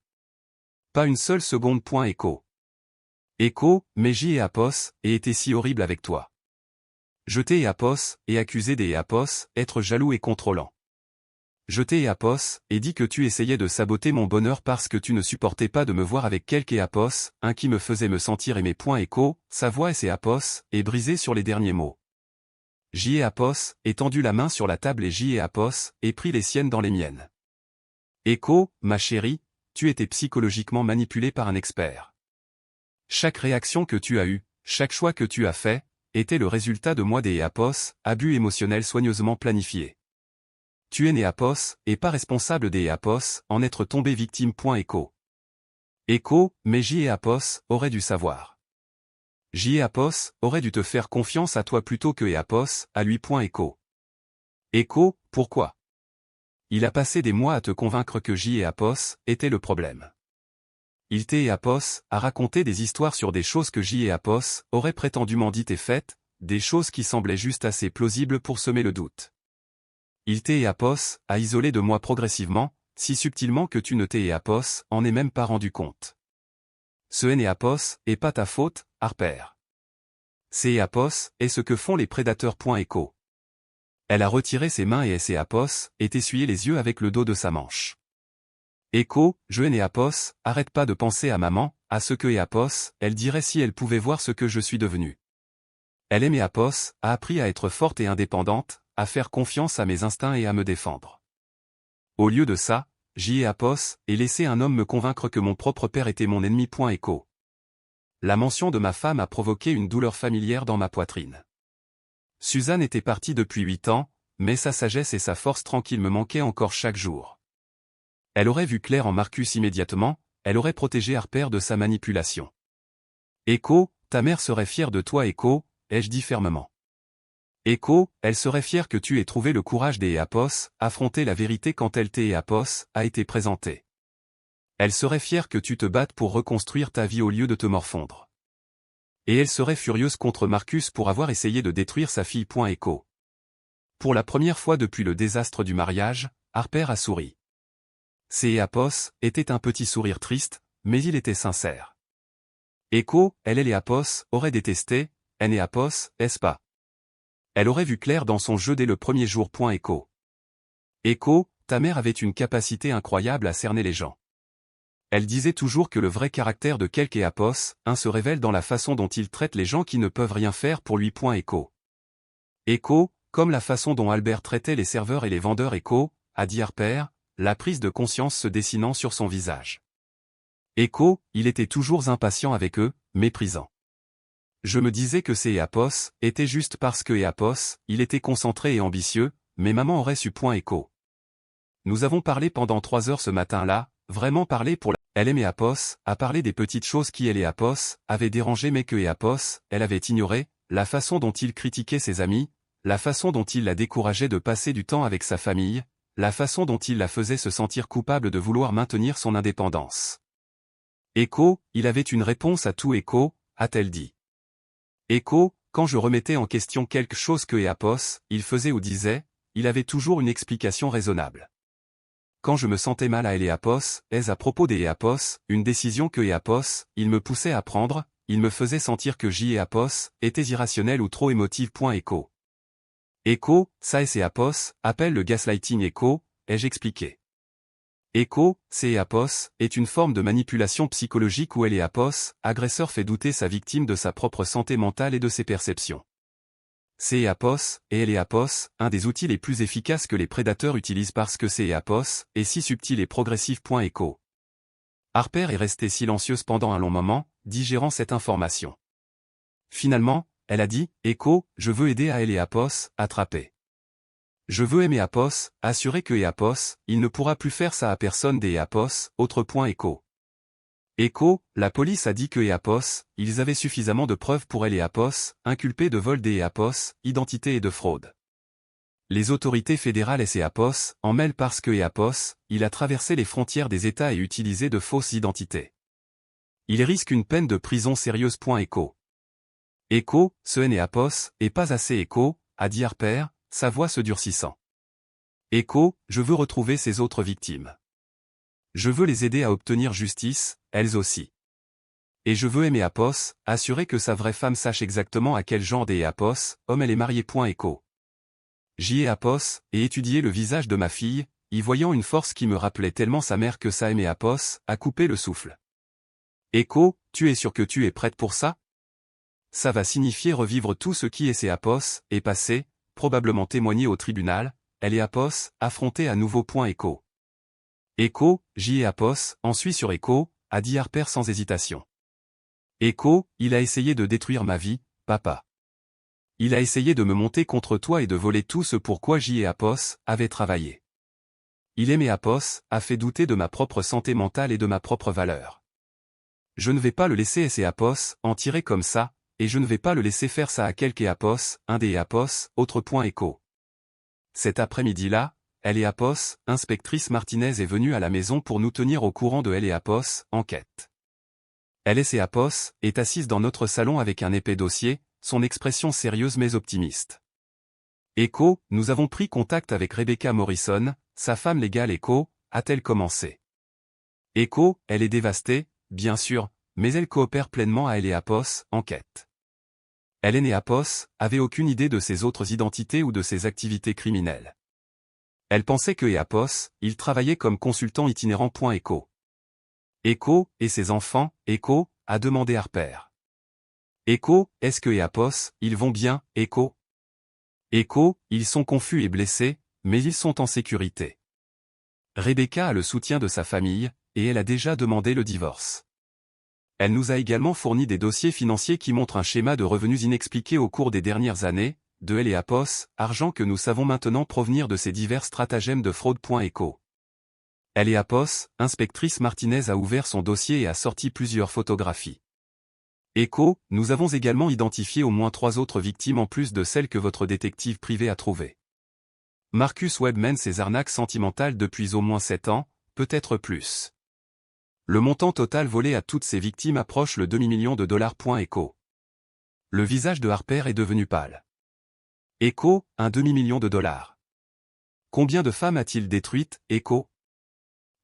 Pas une seule seconde. Echo. Echo, mais EAPOS, et été si horrible avec toi. Je t'ai EAPOS, et accusé des EAPOS, être jaloux et contrôlant. Je t'ai EAPOS, et dit que tu essayais de saboter mon bonheur parce que tu ne supportais pas de me voir avec quelque EAPOS, un qui me faisait me sentir aimé. Echo, sa voix et EAPOS, est brisée sur les derniers mots. EAPOS, ai tendu la main sur la table et EAPOS, et pris les siennes dans les miennes. Echo, ma chérie, tu étais psychologiquement manipulée par un expert. Chaque réaction que tu as eue, chaque choix que tu as fait, était le résultat de moi des EAPOS, abus émotionnels soigneusement planifiés. Tu es EAPOS, et pas responsable des EAPOS, en être tombé victime. Echo. Echo, mais EAPOS, aurait dû savoir. EAPOS, aurait dû te faire confiance à toi plutôt que EAPOS, à lui. Echo. Echo, pourquoi? Il a passé des mois à te convaincre que EAPOS était le problème. Il EAPOS a raconté des histoires sur des choses que EAPOS aurait prétendument dites et faites, des choses qui semblaient juste assez plausibles pour semer le doute. Il EAPOS a isolé de moi progressivement, si subtilement que tu ne EAPOS en ai même pas rendu compte. Ce NEAPOS est pas ta faute, Harper. C'est EAPOS est ce que font les prédateurs. Echo. Elle a retiré ses mains et EAPOS et essuyé les yeux avec le dos de sa manche. Echo, je EAPOS, arrête pas de penser à maman, à ce que EAPOS, elle dirait si elle pouvait voir ce que je suis devenu. Elle EAPOS a appris à être forte et indépendante, à faire confiance à mes instincts et à me défendre. Au lieu de ça, EAPOS ai laissé un homme me convaincre que mon propre père était mon ennemi. Echo. La mention de ma femme a provoqué une douleur familière dans ma poitrine. Suzanne était partie depuis 8 ans, mais sa sagesse et sa force tranquille me manquaient encore chaque jour. Elle aurait vu clair en Marcus immédiatement, elle aurait protégé Harper de sa manipulation. Echo, ta mère serait fière de toi. Echo, ai-je dit fermement. Echo, elle serait fière que tu aies trouvé le courage des EAPOS, affronter la vérité quand elle EAPOS a été présentée. Elle serait fière que tu te battes pour reconstruire ta vie au lieu de te morfondre. Et elle serait furieuse contre Marcus pour avoir essayé de détruire sa fille. Echo. Pour la première fois depuis le désastre du mariage, Harper a souri. Ses EAPOS était un petit sourire triste, mais il était sincère. Echo, elle et EAPOS aurait détesté, EAPOS, est-ce pas? Elle aurait vu clair dans son jeu dès le premier jour. Echo. Echo, ta mère avait une capacité incroyable à cerner les gens. Elle disait toujours que le vrai caractère de quelque EAPOS, se révèle dans la façon dont il traite les gens qui ne peuvent rien faire pour lui. Echo. Echo, comme la façon dont Albert traitait les serveurs et les vendeurs. Echo, a dit Harper, la prise de conscience se dessinant sur son visage. Echo, il était toujours impatient avec eux, méprisant. Je me disais que c'est Eapos, était juste parce que Eapos, il était concentré et ambitieux, mais maman aurait su. Echo. Nous avons parlé pendant 3 heures ce matin-là, vraiment parlé pour la... Elle aimait Eapos, a parlé des petites choses qui Eapos avait dérangé mais que Eapos, elle avait ignoré, la façon dont il critiquait ses amis, la façon dont il la décourageait de passer du temps avec sa famille, la façon dont il la faisait se sentir coupable de vouloir maintenir son indépendance. Echo, il avait une réponse à tout. Echo, a-t-elle dit. Echo, quand je remettais en question quelque chose que Eapos, il faisait ou disait, il avait toujours une explication raisonnable. Quand je me sentais mal à Eapos, à propos des Eapos, une décision que Eapos, il me poussait à prendre, il me faisait sentir que Eapos était irrationnel ou trop émotive. Echo. Echo, ça et c'est Eapos, appelle le gaslighting. Echo, ai-je expliqué. Echo, c'est Eapos, est une forme de manipulation psychologique où Eapos, agresseur fait douter sa victime de sa propre santé mentale et de ses perceptions. C'est Eapos, et Eapos, un des outils les plus efficaces que les prédateurs utilisent parce que c'est Eapos, est si subtil et progressif. Echo. Harper est restée silencieuse pendant un long moment, digérant cette information. Finalement, elle a dit, Echo, je veux aider à Eapos, attraper. Je veux aimer Eapos, assurer que Eapos, il ne pourra plus faire ça à personne des Eapos, autre. Echo. Echo, la police a dit que Eapos, ils avaient suffisamment de preuves pour Eapos, inculpé de vol des Eapos, identité et de fraude. Les autorités fédérales et Eapos en mêlent parce que Eapos, il a traversé les frontières des États et utilisé de fausses identités. Il risque une peine de prison sérieuse. Echo. Echo, ce Eapos, est pas assez. Echo, a dit Harper, sa voix se durcissant. Echo, je veux retrouver ces autres victimes. Je veux les aider à obtenir justice, elles aussi. Et je veux aimer Eapos, assurer que sa vraie femme sache exactement à quel genre d'Eapos, homme elle est mariée. Echo. J'y ai Eapos, et étudié le visage de ma fille, y voyant une force qui me rappelait tellement sa mère que ça aimait Eapos, a coupé le souffle. Echo, tu es sûr que tu es prête pour ça? Ça va signifier revivre tout ce qui est Eapos, est passé, probablement témoigner au tribunal, Eapos, affronter à nouveau. Echo. Echo, j'y ai Eapos, en suis sur Echo, a dit Harper sans hésitation. Echo, il a essayé de détruire ma vie, papa. Il a essayé de me monter contre toi et de voler tout ce pourquoi j'y ai Eapos, avait travaillé. Il aimait Eapos, a fait douter de ma propre santé mentale et de ma propre valeur. Je ne vais pas le laisser Eapos, en tirer comme ça, et je ne vais pas le laisser faire ça à quelque Eapos, un des Eapos, autre. Echo. Cet après-midi-là, Eapos, inspectrice Martinez est venue à la maison pour nous tenir au courant de Eapos, enquête. Eapos est assise dans notre salon avec un épais dossier, son expression sérieuse mais optimiste. Echo, nous avons pris contact avec Rebecca Morrison, sa femme légale. Echo, a-t-elle commencé. Echo, elle est dévastée, bien sûr, mais elle coopère pleinement à Eapos, enquête. Eapos avait aucune idée de ses autres identités ou de ses activités criminelles. Elle pensait que Eapos, il travaillait comme consultant itinérant. Echo. Echo, et ses enfants, Echo, a demandé Harper. Echo, est-ce que Eapos, ils vont bien, Echo? Echo, ils sont confus et blessés, mais ils sont en sécurité. Rebecca a le soutien de sa famille, et elle a déjà demandé le divorce. Elle nous a également fourni des dossiers financiers qui montrent un schéma de revenus inexpliqués au cours des dernières années, de Eapos, argent que nous savons maintenant provenir de ces divers stratagèmes de fraude. Echo. Eapos, inspectrice Martinez a ouvert son dossier et a sorti plusieurs photographies. Echo, nous avons également identifié au moins 3 autres victimes en plus de celles que votre détective privé a trouvées. Marcus Webb mène ses arnaques sentimentales depuis au moins 7 ans, peut-être plus. Le montant total volé à toutes ces victimes approche le demi-million de dollars. Echo. Le visage de Harper est devenu pâle. Echo, un demi-million de dollars. Combien de femmes a-t-il détruites, Echo?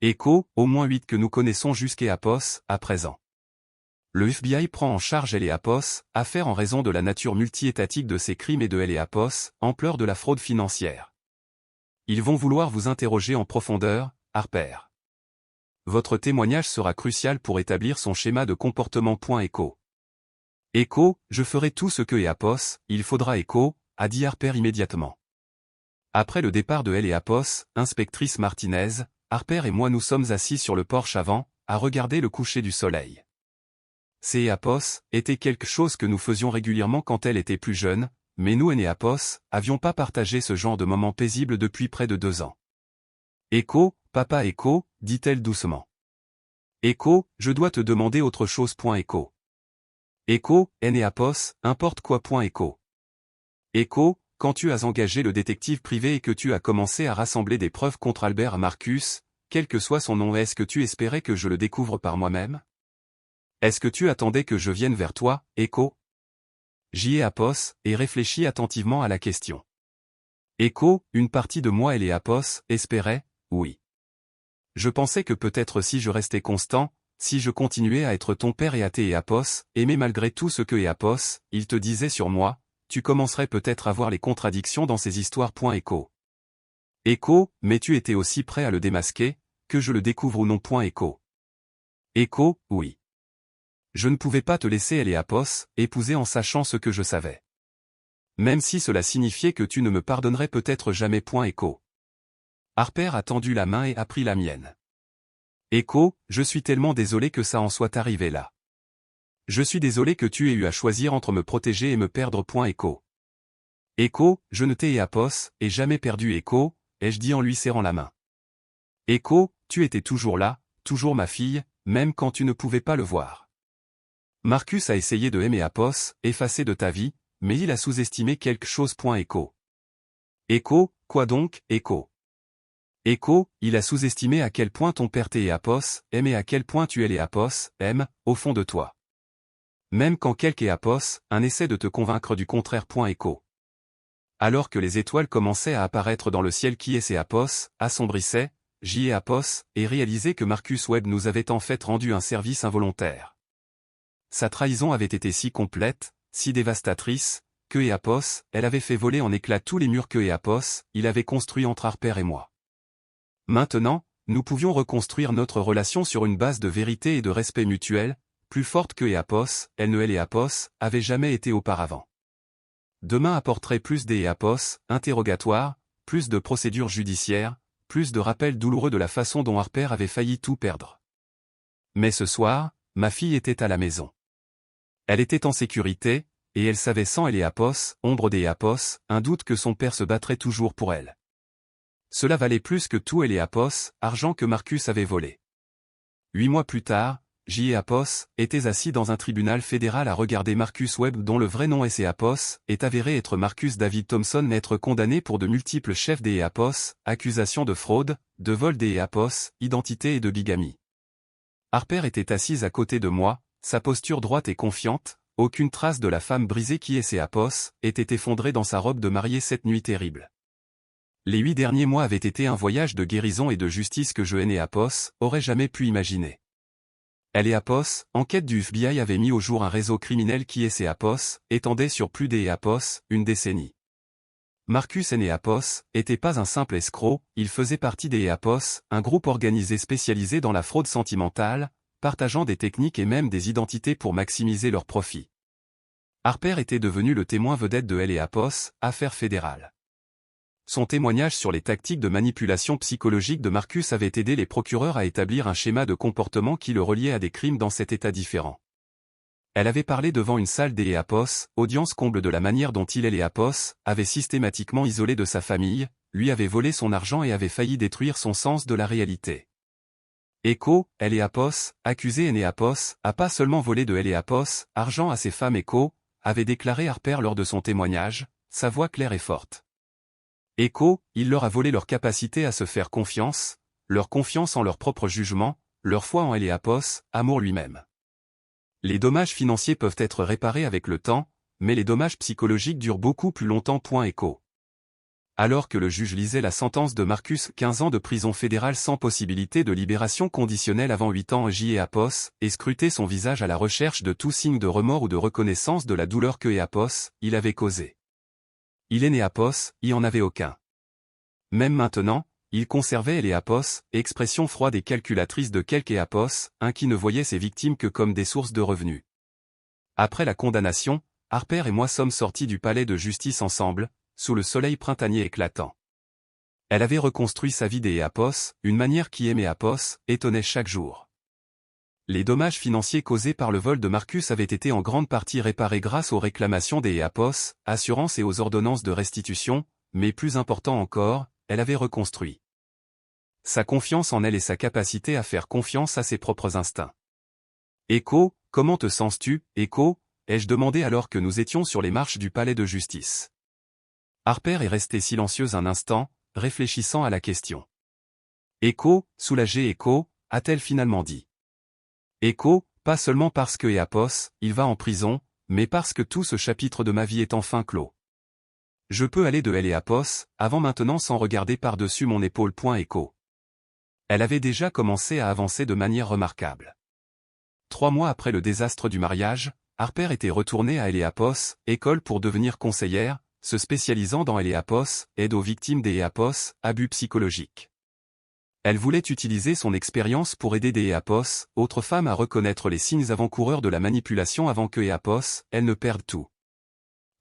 Echo, au moins 8 que nous connaissons jusqu'à Eapos, à présent. Le FBI prend en charge Eapos, affaire en raison de la nature multi-étatique de ces crimes et de Eapos, ampleur de la fraude financière. Ils vont vouloir vous interroger en profondeur, Harper. Votre témoignage sera crucial pour établir son schéma de comportement. Echo. Echo, je ferai tout ce que Eapos, il faudra. Echo, a dit Harper immédiatement. Après le départ de Eapos, inspectrice Martinez, Harper et moi nous sommes assis sur le porche avant, à regarder le coucher du soleil. Ces Apos était quelque chose que nous faisions régulièrement quand elle était plus jeune, mais nous et Apos avions pas partagé ce genre de moment paisible depuis près de 2 ans. Echo, papa Echo, dit-elle doucement. Echo, je dois te demander autre chose. Echo. Echo, Apos, importe quoi. Echo. Echo, quand tu as engagé le détective privé et que tu as commencé à rassembler des preuves contre Albert Marcus, quel que soit son nom, est-ce que tu espérais que je le découvre par moi-même? Est-ce que tu attendais que je vienne vers toi, Echo? J'y ai Apos, et réfléchis attentivement à la question. Echo, une partie de moi et Apos, espérait, oui. Je pensais que peut-être si je restais constant, si je continuais à être ton père et à Apos, aimer malgré tout ce que Apos, il te disait sur moi, tu commencerais peut-être à voir les contradictions dans ces histoires. Echo. Echo, mais tu étais aussi prêt à le démasquer, que je le découvre ou non. Echo. Echo, oui. Je ne pouvais pas te laisser Apos, épouser en sachant ce que je savais. Même si cela signifiait que tu ne me pardonnerais peut-être jamais. Echo. Harper a tendu la main et a pris la mienne. Echo, je suis tellement désolé que ça en soit arrivé là. Je suis désolé que tu aies eu à choisir entre me protéger et me perdre. Echo. Echo, je ne t'ai Apos, et jamais perdu. Echo, ai-je dit en lui serrant la main. Echo, tu étais toujours là, toujours ma fille, même quand tu ne pouvais pas le voir. Marcus a essayé de aimer Apos, effacé de ta vie, mais il a sous-estimé quelque chose. Echo. Echo, quoi donc, Echo? Echo, il a sous-estimé à quel point ton père Apos aime et à quel point tu Apos aime, au fond de toi. Même quand quelque Apos, un essaie de te convaincre du contraire. Echo. Alors que les étoiles commençaient à apparaître dans le ciel qui est Apos, assombrissaient, j'y ai Apos, et réalisé que Marcus Webb nous avait en fait rendu un service involontaire. Sa trahison avait été si complète, si dévastatrice, que Apos, elle avait fait voler en éclats tous les murs que Apos, il avait construits entre Harper et moi. Maintenant, nous pouvions reconstruire notre relation sur une base de vérité et de respect mutuel, plus forte que Apos, elle ne Apos, avait jamais été auparavant. Demain apporterait plus Apos, interrogatoires, plus de procédures judiciaires, plus de rappels douloureux de la façon dont Harper avait failli tout perdre. Mais ce soir, ma fille était à la maison. Elle était en sécurité, et elle savait sans Apos, ombre Apos, un doute que son père se battrait toujours pour elle. Cela valait plus que tout Apos, argent que Marcus avait volé. 8 mois plus tard, J. Apos était assis dans un tribunal fédéral à regarder Marcus Webb dont le vrai nom Apos est avéré être Marcus David Thompson être condamné pour de multiples chefs Apos, accusations de fraude, de vol Apos, identité et de bigamie. Harper était assise à côté de moi, sa posture droite et confiante, aucune trace de la femme brisée qui est Apos, était effondrée dans sa robe de mariée cette nuit terrible. Les 8 derniers mois avaient été un voyage de guérison et de justice que je Apos aurait jamais pu imaginer. Apos, enquête du FBI avait mis au jour un réseau criminel qui est Apos, étendait sur plus Apos, une décennie. Marcus Apos était pas un simple escroc, il faisait partie Apos, un groupe organisé spécialisé dans la fraude sentimentale, partageant des techniques et même des identités pour maximiser leurs profits. Harper était devenu le témoin vedette de Apos, affaire fédérale. Son témoignage sur les tactiques de manipulation psychologique de Marcus avait aidé les procureurs à établir un schéma de comportement qui le reliait à des crimes dans 7 États différents. Elle avait parlé devant une salle Apos, audience comble de la manière dont il Apos avait systématiquement isolé de sa famille, lui avait volé son argent et avait failli détruire son sens de la réalité. Echo, Apos, accusé Apos, a pas seulement volé de Apos, argent à ses femmes. Echo, avait déclaré Harper lors de son témoignage, sa voix claire et forte. Echo, il leur a volé leur capacité à se faire confiance, leur confiance en leur propre jugement, leur foi en Apos, amour lui-même. Les dommages financiers peuvent être réparés avec le temps, mais les dommages psychologiques durent beaucoup plus longtemps. Echo. Alors que le juge lisait la sentence de Marcus, 15 ans de prison fédérale sans possibilité de libération conditionnelle avant 8 ans J. Apos, et scrutait son visage à la recherche de tout signe de remords ou de reconnaissance de la douleur que Apos, il avait causée. Il Apos, y en avait aucun. Même maintenant, il conservait Apos, expression froide et calculatrice de quelque Apos, un qui ne voyait ses victimes que comme des sources de revenus. Après la condamnation, Harper et moi sommes sortis du palais de justice ensemble, sous le soleil printanier éclatant. Elle avait reconstruit sa vie d'Eapos, une manière qui aimait Apos, étonnait chaque jour. Les dommages financiers causés par le vol de Marcus avaient été en grande partie réparés grâce aux réclamations d'Eapos, assurances et aux ordonnances de restitution, mais plus important encore, elle avait reconstruit sa confiance en elle et sa capacité à faire confiance à ses propres instincts. « Echo, comment te sens-tu, Echo ?» ai-je demandé alors que nous étions sur les marches du palais de justice. Harper est restée silencieuse un instant, réfléchissant à la question. Echo, soulagée Echo, a-t-elle finalement dit. Echo, pas seulement parce que Eapos, il va en prison, mais parce que tout ce chapitre de ma vie est enfin clos. Je peux aller de Eapos, avant maintenant sans regarder par-dessus mon épaule. Echo. Elle avait déjà commencé à avancer de manière remarquable. 3 mois après le désastre du mariage, Harper était retournée à Eapos, école pour devenir conseillère, se spécialisant dans Eapos, aide aux victimes d'Eapos, abus psychologiques. Elle voulait utiliser son expérience pour aider Eapos, autres femmes à reconnaître les signes avant-coureurs de la manipulation avant que Eapos, elles ne perdent tout.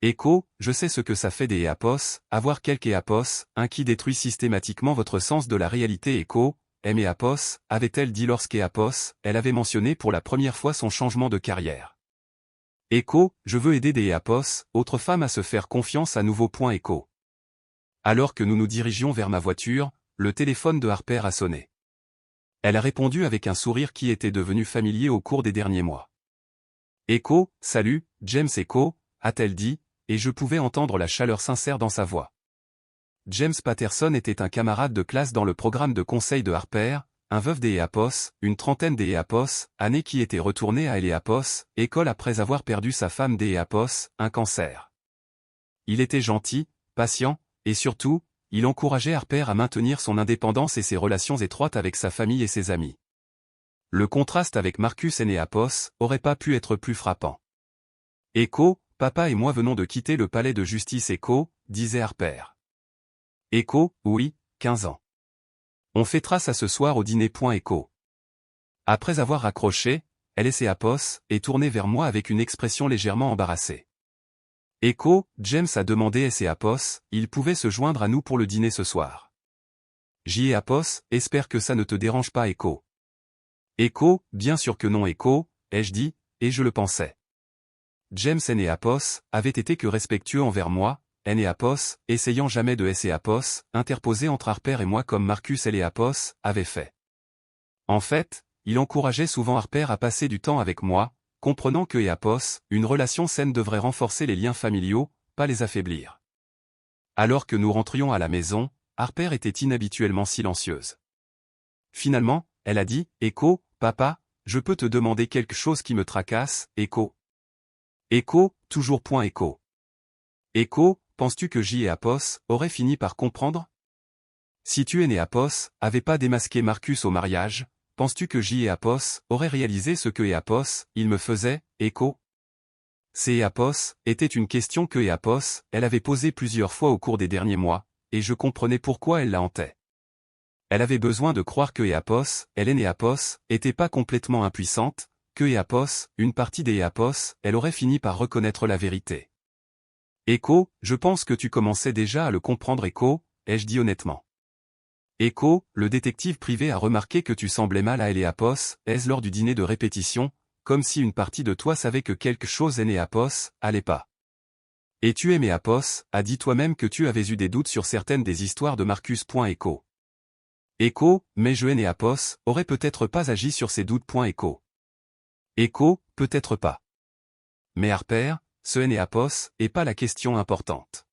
Echo, je sais ce que ça fait Eapos, avoir quelque Eapos, un qui détruit systématiquement votre sens de la réalité. Echo, Eapos, avait-elle dit lorsqu'Eapos, elle avait mentionné pour la première fois son changement de carrière. Echo, je veux aider Eapos, autres femmes à se faire confiance à nouveau. Echo. Alors que nous nous dirigions vers ma voiture, le téléphone de Harper a sonné. Elle a répondu avec un sourire qui était devenu familier au cours des derniers mois. Echo, salut, James Echo, a-t-elle dit, et je pouvais entendre la chaleur sincère dans sa voix. James Patterson était un camarade de classe dans le programme de conseil de Harper, un veuf d'Eapos, une trentaine d'Eapos, année qui était retourné à Eapos, école après avoir perdu sa femme d'Eapos, un cancer. Il était gentil, patient, et surtout, il encourageait Harper à maintenir son indépendance et ses relations étroites avec sa famille et ses amis. Le contraste avec Marcus et Eapos aurait pas pu être plus frappant. Echo, papa et moi venons de quitter le palais de justice. Echo, disait Harper. Echo, oui, 15 ans. On fêtera ça ce soir au dîner. Echo. Après avoir raccroché, elle et Eapos est tournée vers moi avec une expression légèrement embarrassée. Echo, James a demandé Eapos, il pouvait se joindre à nous pour le dîner ce soir. Eapos, espère que ça ne te dérange pas. Echo. Echo, bien sûr que non. Echo, ai-je dit, et je le pensais. James et Eapos avaient été que respectueux envers moi, Eapos, essayant jamais de Eapos, interposer entre Harper et moi comme Marcus et Eapos avait fait. En fait, il encourageait souvent Harper à passer du temps avec moi, comprenant que Eapos, une relation saine devrait renforcer les liens familiaux, pas les affaiblir. Alors que nous rentrions à la maison, Harper était inhabituellement silencieuse. Finalement, elle a dit, Echo, papa, je peux te demander quelque chose qui me tracasse, Echo. Echo, toujours. Echo. Echo, penses-tu que Eapos aurait fini par comprendre? Si tu et Eapos avait pas démasqué Marcus au mariage, penses-tu que Eapos aurait réalisé ce que Eapos, il me faisait, Echo? C'est Eapos, était une question que Eapos, elle avait posée plusieurs fois au cours des derniers mois, et je comprenais pourquoi elle la hantait. Elle avait besoin de croire que Eapos, elle et Eapos, était pas complètement impuissante, que Eapos, une partie d'Eapos, elle aurait fini par reconnaître la vérité. Echo, je pense que tu commençais déjà à le comprendre. Echo, ai-je dit honnêtement. Echo, le détective privé a remarqué que tu semblais mal à Eapos, lors du dîner de répétition, comme si une partie de toi savait que quelque chose Eapos allait pas. Et tu aimais Eapos, a dit toi-même que tu avais eu des doutes sur certaines des histoires de Marcus. Echo. Echo, mais je Eapos aurait peut-être pas agi sur ces doutes. Echo. Echo, peut-être pas. Mais Harper, ce Eapos est pas la question importante.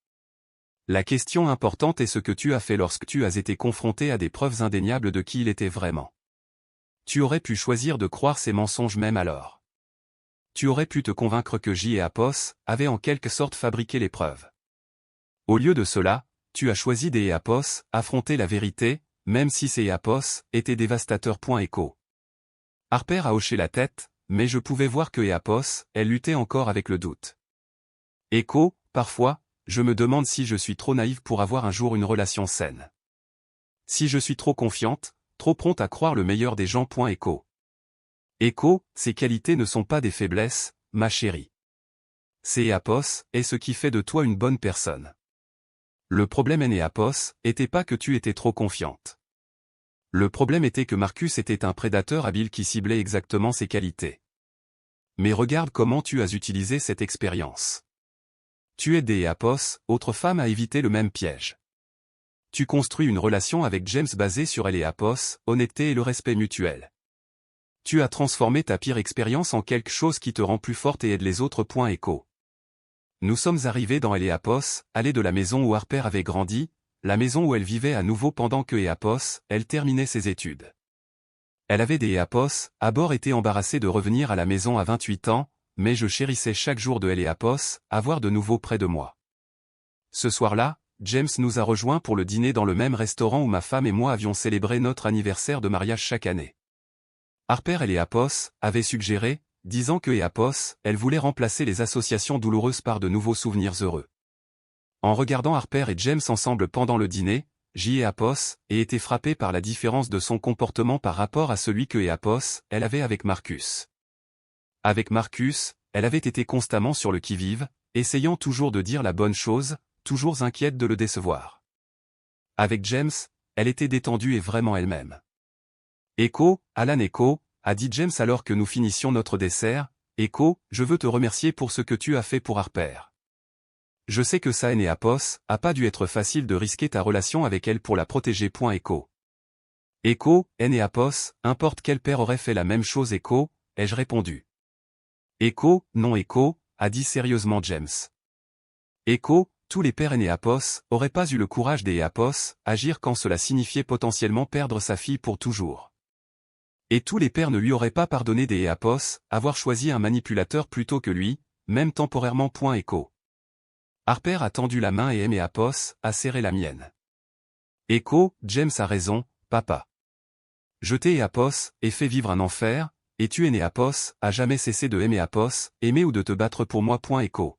La question importante est ce que tu as fait lorsque tu as été confronté à des preuves indéniables de qui il était vraiment. Tu aurais pu choisir de croire ces mensonges même alors. Tu aurais pu te convaincre que Eapos avait en quelque sorte fabriqué les preuves. Au lieu de cela, tu as choisi d'Eapos affronter la vérité, même si ces Eapos étaient dévastateurs. Echo. Harper a hoché la tête, mais je pouvais voir que Eapos, elle luttait encore avec le doute. Echo, parfois, je me demande si je suis trop naïve pour avoir un jour une relation saine. Si je suis trop confiante, trop prompte à croire le meilleur des gens. Echo. Echo, ces qualités ne sont pas des faiblesses, ma chérie. C'est Eapos est ce qui fait de toi une bonne personne. Le problème Apos, était pas que tu étais trop confiante. Le problème était que Marcus était un prédateur habile qui ciblait exactement ses qualités. Mais regarde comment tu as utilisé cette expérience. Tu aides Apos, autre femme, à éviter le même piège. Tu construis une relation avec James basée sur Apos, honnêteté et le respect mutuel. Tu as transformé ta pire expérience en quelque chose qui te rend plus forte et aide les autres. Écho. Nous sommes arrivés dans Apos, allée de la maison où Harper avait grandi, la maison où elle vivait à nouveau pendant que Apos, elle terminait ses études. Elle avait des Apos, à bord était embarrassée de revenir à la maison à 28 ans, mais je chérissais chaque jour de Apos, avoir de nouveau près de moi. Ce soir-là, James nous a rejoints pour le dîner dans le même restaurant où ma femme et moi avions célébré notre anniversaire de mariage chaque année. Harper Apos avait suggéré, disant que Apos, elle voulait remplacer les associations douloureuses par de nouveaux souvenirs heureux. En regardant Harper et James ensemble pendant le dîner, Apos, et été frappé par la différence de son comportement par rapport à celui que Apos, elle avait avec Marcus. Avec Marcus, elle avait été constamment sur le qui-vive, essayant toujours de dire la bonne chose, toujours inquiète de le décevoir. Avec James, elle était détendue et vraiment elle-même. Echo, Alan Echo, a dit James alors que nous finissions notre dessert, Echo, je veux te remercier pour ce que tu as fait pour Harper. Je sais que ça Apos, a pas dû être facile de risquer ta relation avec elle pour la protéger. Echo. Echo, Apos, importe quel père aurait fait la même chose. Echo, ai-je répondu. Echo, non. Echo, a dit sérieusement James. Echo, tous les pères Apos, auraient pas eu le courage Apos, agir quand cela signifiait potentiellement perdre sa fille pour toujours. Et tous les pères ne lui auraient pas pardonné Apos, avoir choisi un manipulateur plutôt que lui, même temporairement. Echo. Harper a tendu la main et Apos a serré la mienne. Echo, James a raison, papa. Je t'ai Apos, et fait vivre un enfer, et tu Apos, a jamais cessé de Apos, aimer ou de te battre pour moi. Echo.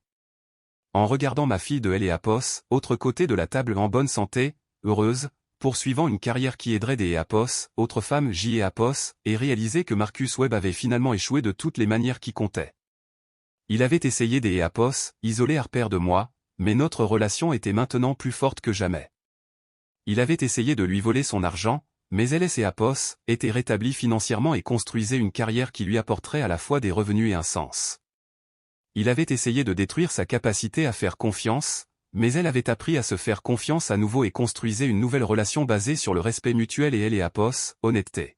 En regardant ma fille de Apos, autre côté de la table en bonne santé, heureuse, poursuivant une carrière qui aiderait Apos, autre femme Apos, et réaliser que Marcus Webb avait finalement échoué de toutes les manières qui comptaient. Il avait essayé Apos, isoler Harper de moi, mais notre relation était maintenant plus forte que jamais. Il avait essayé de lui voler son argent, mais elle et Apos étaient rétablis financièrement et construisaient une carrière qui lui apporterait à la fois des revenus et un sens. Il avait essayé de détruire sa capacité à faire confiance, mais elle avait appris à se faire confiance à nouveau et construisait une nouvelle relation basée sur le respect mutuel et Apos, honnêteté.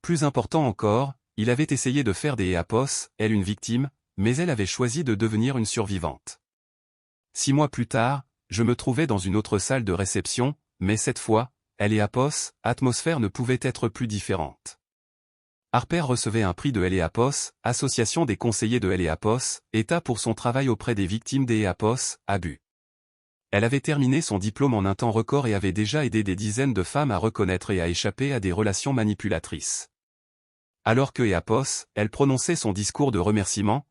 Plus important encore, il avait essayé de faire Apos, elle une victime, mais elle avait choisi de devenir une survivante. 6 mois plus tard, je me trouvais dans une autre salle de réception, mais cette fois, Apos, atmosphère ne pouvait être plus différente. Harper recevait un prix de Apos, Association des conseillers de Apos, État pour son travail auprès des victimes Apos, abus. Elle avait terminé son diplôme en un temps record et avait déjà aidé des dizaines de femmes à reconnaître et à échapper à des relations manipulatrices. Alors que Apos, elle prononçait son discours de remerciement,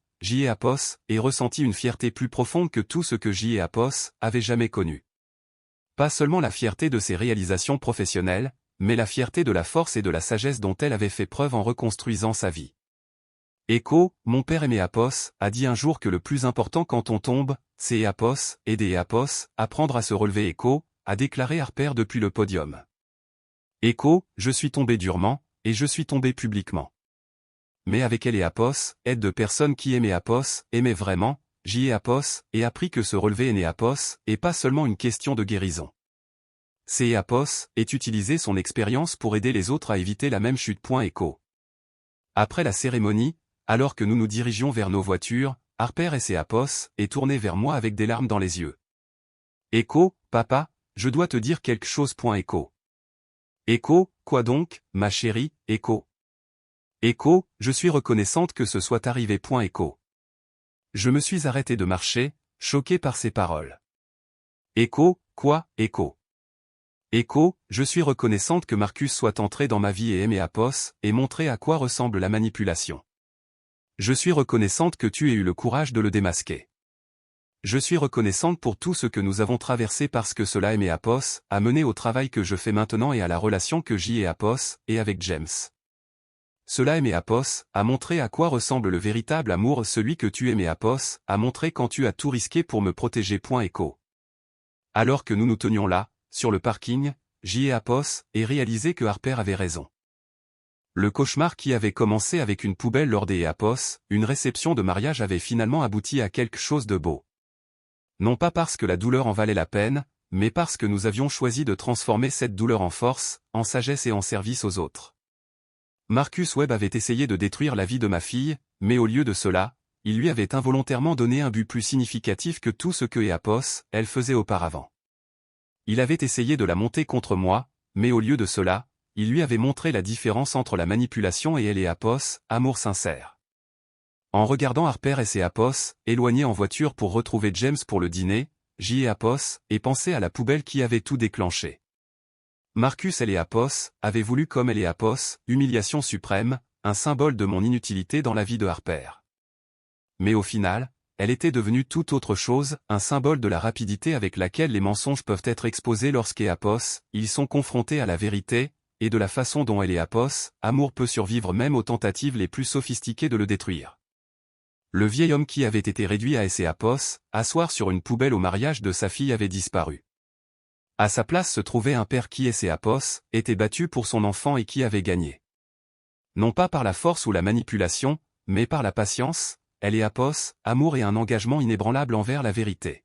Apos, et ressentit une fierté plus profonde que tout ce que Apos avait jamais connu. Pas seulement la fierté de ses réalisations professionnelles, mais la fierté de la force et de la sagesse dont elle avait fait preuve en reconstruisant sa vie. Echo, mon père Apos, a dit un jour que le plus important quand on tombe, c'est Apos, aider Apos, apprendre à se relever. Echo, a déclaré Harper depuis le podium. Echo, je suis tombé durement, et je suis tombé publiquement. Mais avec Apos, aide de personnes qui aimaient Apos, aimaient vraiment, Apos, et appris que se relever Apos, est pas seulement une question de guérison. Apos, est utiliser son expérience pour aider les autres à éviter la même chute. Echo. Après la cérémonie, alors que nous nous dirigions vers nos voitures, Harper et Apos est tourné vers moi avec des larmes dans les yeux. Echo, papa, je dois te dire quelque chose. Echo. Echo, quoi donc, ma chérie, Echo. Echo, je suis reconnaissante que ce soit arrivé. Echo. Je me suis arrêté de marcher, choqué par ces paroles. Echo, quoi, Echo. Echo, je suis reconnaissante que Marcus soit entré dans ma vie et aimé Apos, et montré à quoi ressemble la manipulation. Je suis reconnaissante que tu aies eu le courage de le démasquer. Je suis reconnaissante pour tout ce que nous avons traversé parce que cela aimé Apos, a mené au travail que je fais maintenant et à la relation que j'ai Apos, et avec James. Cela aimé Apos, a montré à quoi ressemble le véritable amour. Celui que tu aimais Apos, a montré quand tu as tout risqué pour me protéger. Echo. Alors que nous nous tenions là, sur le parking, J et Apos, et réalisé que Harper avait raison. Le cauchemar qui avait commencé avec une poubelle lors des Apos, une réception de mariage avait finalement abouti à quelque chose de beau. Non pas parce que la douleur en valait la peine, mais parce que nous avions choisi de transformer cette douleur en force, en sagesse et en service aux autres. Marcus Webb avait essayé de détruire la vie de ma fille, mais au lieu de cela, il lui avait involontairement donné un but plus significatif que tout ce que Apos, elle faisait auparavant. Il avait essayé de la monter contre moi, mais au lieu de cela, il lui avait montré la différence entre la manipulation et elle et Apos, amour sincère. En regardant Harper et ses Apos, éloignés en voiture pour retrouver James pour le dîner, J et Apos, et pensé à la poubelle qui avait tout déclenché. Marcus et Apos, avaient voulu comme elle et Apos, humiliation suprême, un symbole de mon inutilité dans la vie de Harper. Mais au final, elle était devenue tout autre chose, un symbole de la rapidité avec laquelle les mensonges peuvent être exposés lorsqu'Apos, ils sont confrontés à la vérité, et de la façon dont elle et Apos, amour peut survivre même aux tentatives les plus sophistiquées de le détruire. Le vieil homme qui avait été réduit à Apos, asseoir sur une poubelle au mariage de sa fille avait disparu. À sa place se trouvait un père qui Apos, était battu pour son enfant et qui avait gagné. Non pas par la force ou la manipulation, mais par la patience, elle et Apos, amour et un engagement inébranlable envers la vérité.